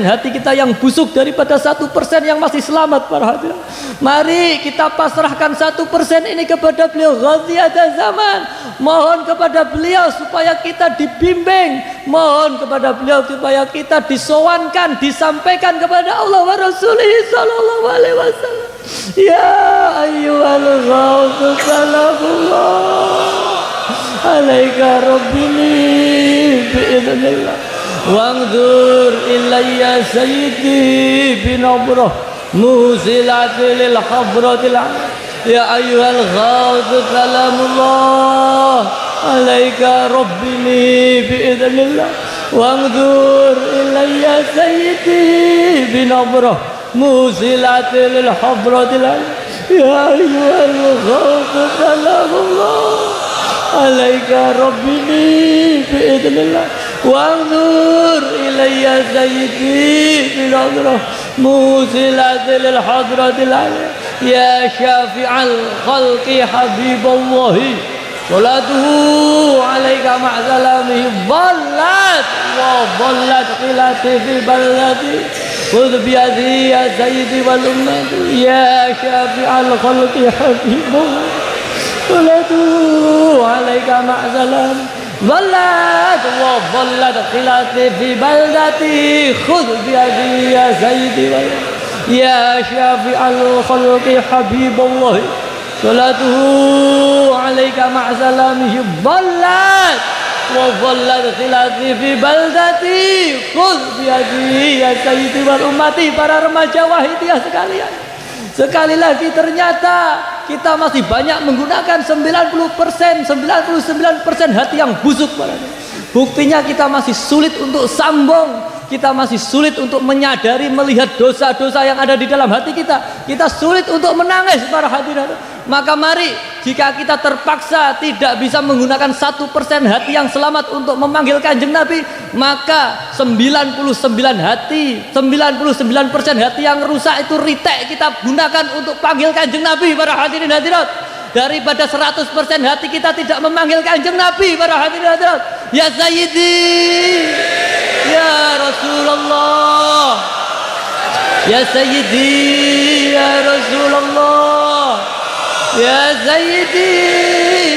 hati kita yang busuk daripada 1% yang masih selamat para hadirin. Mari kita pasrahkan 1% ini kepada beliau Ghazi Hadza Zaman. Mohon kepada beliau supaya kita dibimbing, mohon kepada beliau supaya kita disowankan, disampaikan kepada Allah wa Rasulih sallallahu alaihi wasallam. Ya ayyuhal ghawthu salamullah alaika rabbini bi'idhnillah wangdur ilayya sayyidi binabrah musilati lil habratil ya ayyuhal ghawthu salamullah alaika rabbini bi'idhnillah wangdur ilayya sayyidi binabrah musilati lil habratil ya ayyuhal ghawthu salamullah alaika rabbini bi'idhnillah wa'nur ilayya sayyidi binadrah musilatil hadratil aliyah ya syafi'al khalqi habiballahi salatuhu alaika ma'salamihi dhallat wa dhallat qilati fi ballati khudh biyadi ya sayyidi wal ummati ya syafi'al khalqi habiballahi salatu alaika ma'salam dhallat wa dhallat khilati fi baldati khudh biyadi ya sayyidi ya syafi'al khalqi habiballah salatuhu alaika ma'salamihi dhallat wa dhallat khilati fi baldati khudh biyadi ya sayyidi wal ummati. Para remaja wahidiyah sekalian, sekali lagi ternyata kita masih banyak menggunakan 99% hati yang busuk. Buktinya kita masih sulit untuk sambung, kita masih sulit untuk menyadari, melihat dosa-dosa yang ada di dalam hati kita. Kita sulit untuk menangis para hadirin. Maka mari, jika kita terpaksa tidak bisa menggunakan 1% hati yang selamat untuk memanggil Kanjeng Nabi, maka 99 hati, 99% hati yang rusak itu ritek kita gunakan untuk panggil Kanjeng Nabi para hadirin hadirat. Daripada 100% hati kita tidak memanggil Kanjeng Nabi para hadirin hadirat. Ya Sayyidi ya Rasulullah, ya Sayyidi ya Rasulullah, ya Sayyidi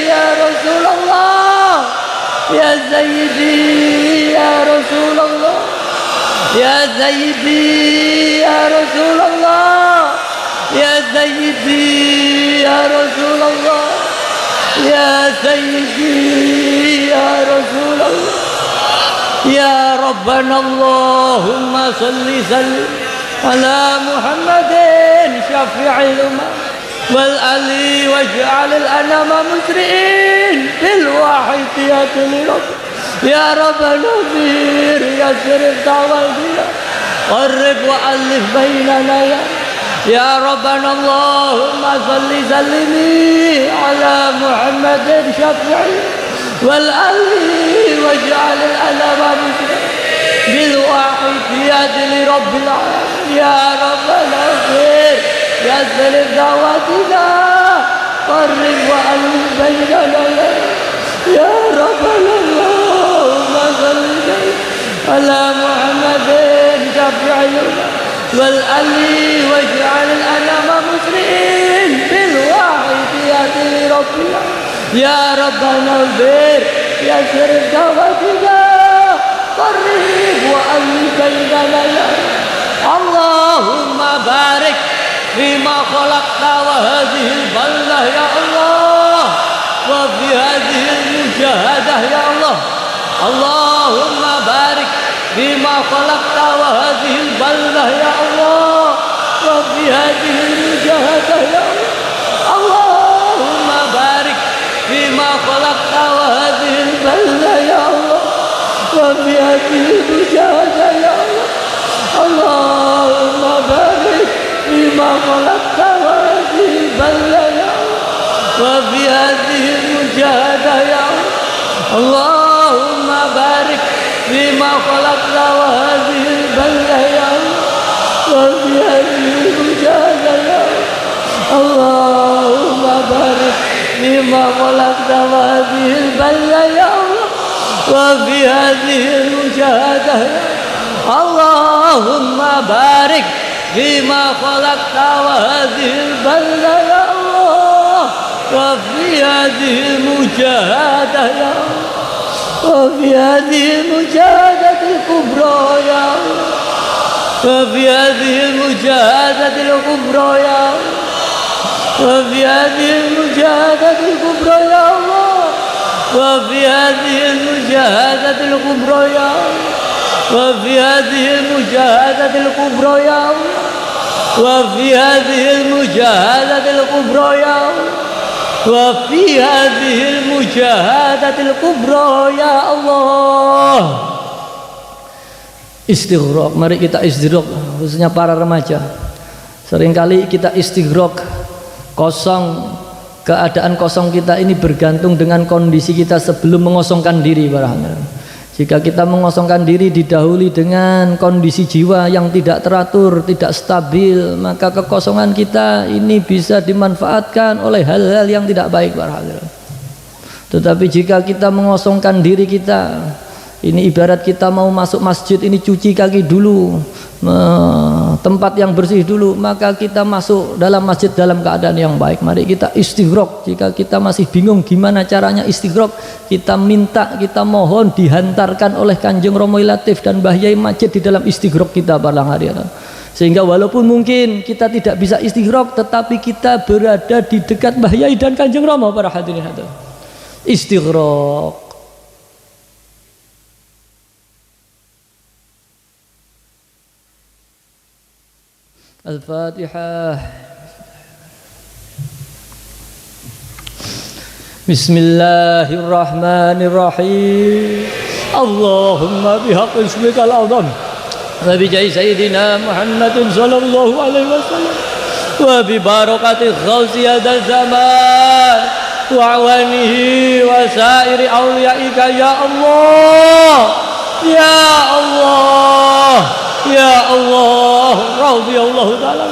ya Rasulullah, ya Sayyidi ya Rasulullah, ya Sayyidi ya Rasulullah, ya Sayyidi ya Rasulullah, ya Sayyidi ya Rasulullah, ya Rabbana Allahumma salli sallim ala Muhammadin syafi'il ummah wal ali waj'al al-anama musri'in bil wahidiyati li rabb ya Rabbana bir ya sirif tawalina qarrib wa alif bainana ya Rabbana Allahumma salli sallimi ala Muhammadin syafi'il wal ali waj'al al-anama musri'in bil wahidiyati li rabbil alamin ya Rabbana bir ya sirif tawalina qarrib wa alif bainana ya Rabbana Allahumma salli ala Muhammadin syafi'il wal ali waj'al al-anama musri'in bil wahidiyati li rabbil alamin ya Rabbana bir ya sirif tawalina qarrib wa alif bainana Allahumma barik fima khalaqta wa hadhihi al-baldah ya Allah wa fi hadhihi al-mujahadah ya Allah Allahumma barik fima khalaqta wa hadhihi al-baldah ya Allah wa fi hadhihi al-mujahadah ya Allah Allahumma barik fima khalaqta wa hadhihi al-baldah ya Allah wa fi hadhihi al-mujahadah ya Allah Allahumma barik فيما خلقت وهذه البلة يا الله وفي هذه المجاهدة يا الله اللهم بارك فيما خلقت وهذه البلة يا الله وفي هذه المجاهدة يا الله اللهم بارك فيما خلقت وهذه البلة يا الله وفي هذه المجاهدة يا الله اللهم بارك فيما خلقت وهذه البلة يا الله وفي هذه المجاهدة يا الله وفي هذه المجاهدة الكبرى يا الله وفي هذه المجاهدة الكبرى يا الله وفي هذه المجاهدة الكبرى يا الله وفي هذه المجاهدة الكبرى يا الله وفي هذه المجاهدة الكبرى يا الله وفي هذه المجاهدة الكبرى يا الله وفي هذه المجاهدة الكبرى يا Allah. Istighraq, mari kita istighraq, khususnya para remaja. Seringkali kita istighraq, kosong, keadaan kosong kita ini bergantung dengan kondisi kita sebelum mengosongkan diri para hadirin. Jika kita mengosongkan diri didahului dengan kondisi jiwa yang tidak teratur, tidak stabil, maka kekosongan kita ini bisa dimanfaatkan oleh hal-hal yang tidak baik para hadirin. Tetapi jika kita mengosongkan diri kita, ini ibarat kita mau masuk masjid ini cuci kaki dulu, tempat yang bersih dulu, maka kita masuk dalam masjid dalam keadaan yang baik. Mari kita istighraq. Jika kita masih bingung gimana caranya istighraq, kita minta, kita mohon dihantarkan oleh Kanjeng Romo Latif dan Mbah Yai Majid di dalam istighraq kita para hadirin. Sehingga walaupun mungkin kita tidak bisa istighraq, tetapi kita berada di dekat Mbah Yai dan Kanjeng Romo para hadirin. Istighraq. Al-Fatihah. Bismillahirrahmanirrahim. Allahumma bihaqqi ismikal azam wa bi jahi sayyidina Muhammadin sallallahu alaihi wasallam wa bi barakati khawsi hadzal zaman wa awanihi wa sairi awliyaika ya Allah ya Allah ya Allah radhiyallahu ta'ala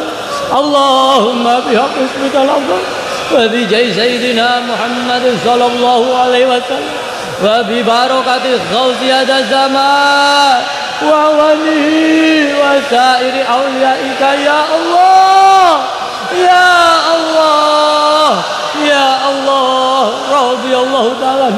Allahumma bihaqqi ismikal azam wa bi jahi sayyidina Muhammadin sallallahu alaihi wasallam wa bi barakati khawsi hadzal zaman وولي وسائر أوليائك يا الله يا الله يا الله رضي الله تعالى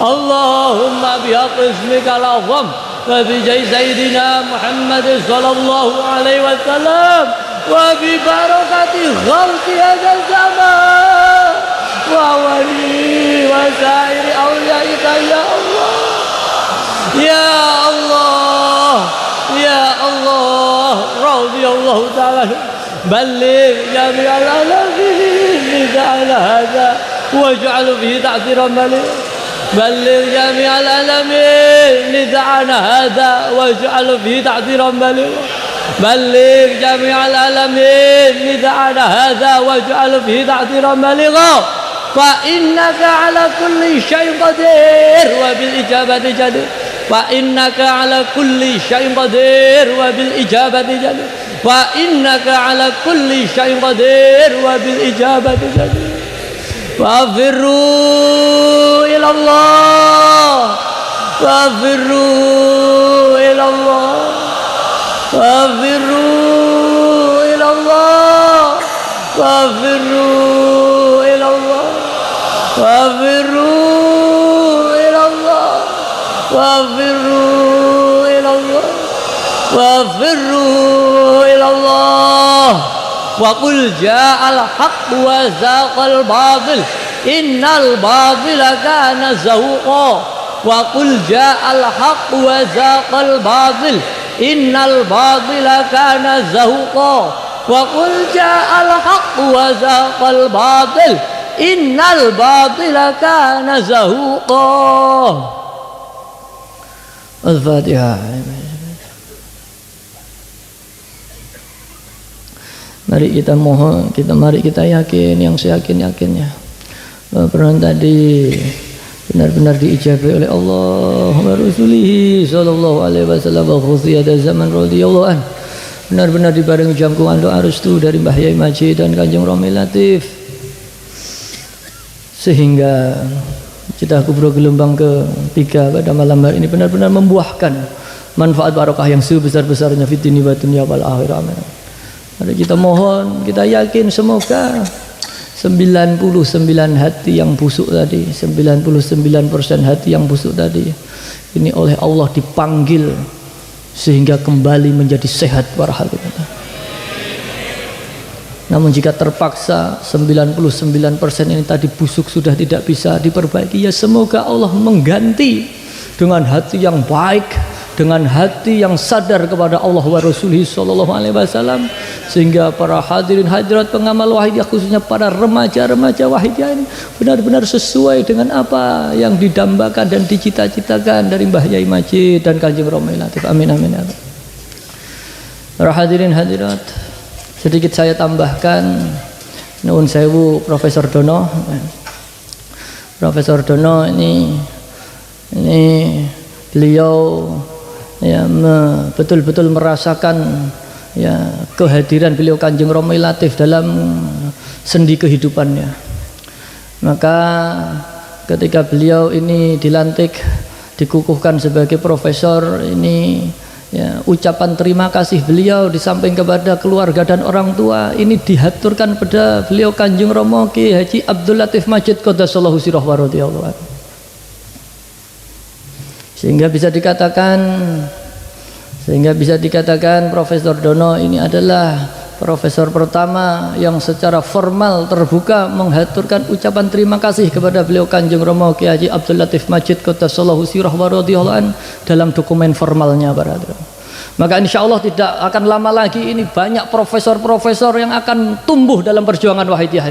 اللهم بحق اسمك الأعظم وبجاه سيدنا محمد صلى الله عليه وسلم وببركة خلق هذا الزمان وولي وسائر أوليائك يا الله يا الله يا الله رضي الله تعالى بلغ جميع العالمين لسان هذا واجعل فيه تعثيرا بليغا بلغ جميع العالمين لسان هذا واجعل فيه تعثيرا بليغا بلغ جميع العالمين لسان هذا واجعل فيه تعثيرا بليغا فإنك على كل شيء قدير وبالإجابة جدير فإنك على كل شيء قدير وبالإجابة جدير فإنك على كل شيء قدير وبالإجابة جدير فافروا إلى الله فافروا إلى الله فافروا إلى الله فافروا إلى الله فافروا إلى الله فافروا إلى الله فافروا إلى الله وقل جاء الحق وزاق الباطل إن الباطل كان زهوقا وقل جاء الحق وزاق الباطل إن الباطل كان زهوقا وقل جاء الحق وزاق الباطل إن الباطل كان زهوقا. الفاتحة. Mari kita mohon, mari kita yakin yang seyakin-yakinnya peran tadi benar-benar diijabai oleh Allah wa Rasulih sallallahu alaihi wasallam wa khusiyat zaman radhiyallahu an. Benar-benar dibarengi jangkauan doa restu dari Mbah Yai Majid dan Kanjeng Romi Latif, sehingga cita kubro gelombang ketiga pada malam hari ini benar-benar membuahkan manfaat barokah yang sebesar-besarnya fid dunya wa dunya wal akhirah. Amin. Mari kita mohon, kita yakin semoga 99 hati yang busuk tadi, 99% hati yang busuk tadi ini oleh Allah dipanggil sehingga kembali menjadi sehat para hadirin. Namun jika terpaksa 99% ini tadi busuk sudah tidak bisa diperbaiki, ya semoga Allah mengganti dengan hati yang baik, dengan hati yang sadar kepada Allah wa Rasulih sallallahu alaihi wasallam, sehingga para hadirin hadirat pengamal wahidiyah khususnya para remaja-remaja wahidiyah ini benar-benar sesuai dengan apa yang didambakan dan dicita-citakan dari Mbah Yai Majid dan Kanjeng Romi Latif. Amin amin amin. Para hadirin hadirat, sedikit saya tambahkan, nuwun sewu Profesor Dono. Profesor Dono ini beliau ya betul-betul merasakan ya kehadiran beliau Kanjeng Romi Latif dalam sendi kehidupannya. Maka ketika beliau ini dilantik, dikukuhkan sebagai profesor ini, ya, ucapan terima kasih beliau di samping kepada keluarga dan orang tua ini dihaturkan pada beliau Kanjeng Romo Ki Haji Abdul Latif Majid Qaddasallahu sirah wa radhiyallahu anhu. Sehingga bisa dikatakan Profesor Dono ini adalah profesor pertama yang secara formal terbuka menghaturkan ucapan terima kasih kepada beliau Kanjeng Romo Ki Haji Abdul Latif Majid Qaddasallahu sirah wa radhiyallahu anhu dalam dokumen formalnya para hadirin. Maka insya Allah tidak akan lama lagi ini banyak profesor-profesor yang akan tumbuh dalam perjuangan wahidiyah.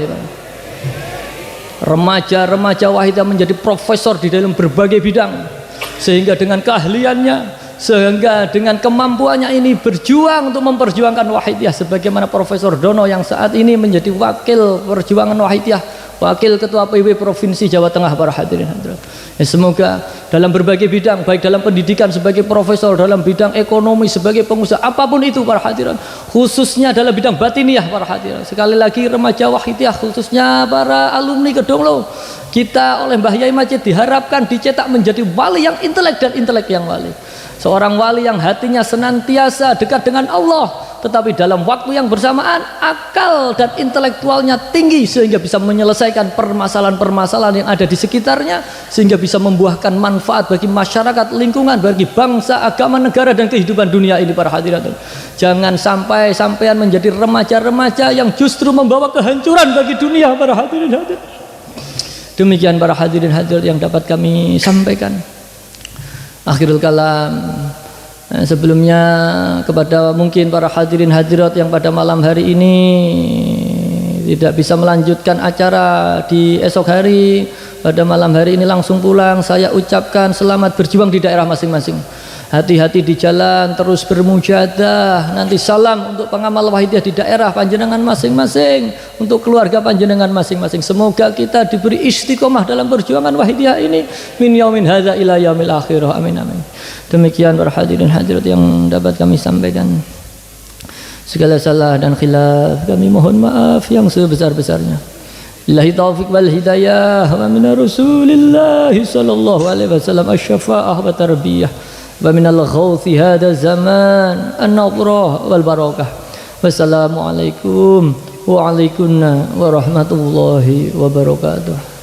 Remaja-remaja wahidiyah menjadi profesor di dalam berbagai bidang, sehingga dengan keahliannya, sehingga dengan kemampuannya ini berjuang untuk memperjuangkan wahidiyah, sebagaimana Profesor Dono yang saat ini menjadi wakil perjuangan wahidiyah, wakil ketua PW Provinsi Jawa Tengah para hadirin hadirat. Ya, semoga dalam berbagai bidang, baik dalam pendidikan sebagai profesor, dalam bidang ekonomi sebagai pengusaha, apapun itu para hadirin, khususnya dalam bidang batiniyah para hadirin. Sekali lagi remaja wahidiyah khususnya para alumni Kedonglo, kita oleh Mbah Yai Majid diharapkan dicetak menjadi wali yang intelek dan intelek yang wali. Seorang wali yang hatinya senantiasa dekat dengan Allah, tetapi dalam waktu yang bersamaan akal dan intelektualnya tinggi sehingga bisa menyelesaikan permasalahan-permasalahan yang ada di sekitarnya, sehingga bisa membuahkan manfaat bagi masyarakat, lingkungan, bagi bangsa, agama, negara, dan kehidupan dunia ini. Para hadirin, jangan sampai sampean menjadi remaja-remaja yang justru membawa kehancuran bagi dunia. Para hadirin hadirat, demikian para hadirin hadirat yang dapat kami sampaikan. Akhirul kalam, sebelumnya kepada mungkin para hadirin hadirat yang pada malam hari ini tidak bisa melanjutkan acara di esok hari, pada malam hari ini langsung pulang, saya ucapkan selamat berjuang di daerah masing-masing. Hati-hati di jalan, terus bermujahadah. Nanti salam untuk pengamal wahidiyah di daerah panjenengan masing-masing, untuk keluarga panjenengan masing-masing. Semoga kita diberi istiqomah dalam perjuangan wahidiyah ini min yaumin hadza ila yaumil akhirah. Amin amin. Demikian para hadirin hadirat yang dapat kami sampaikan. Segala salah dan khilaf kami mohon maaf yang sebesar-besarnya. Billahi taufiq wal hidayah wa min Rasulillah sallallahu alaihi wasallam asy-syafa'ah wa tarbiyah wa minal ghauthi hada zaman an-nadrah wal barakah. Wassalamualaikum wa alaikunna warahmatullahi wabarakatuh.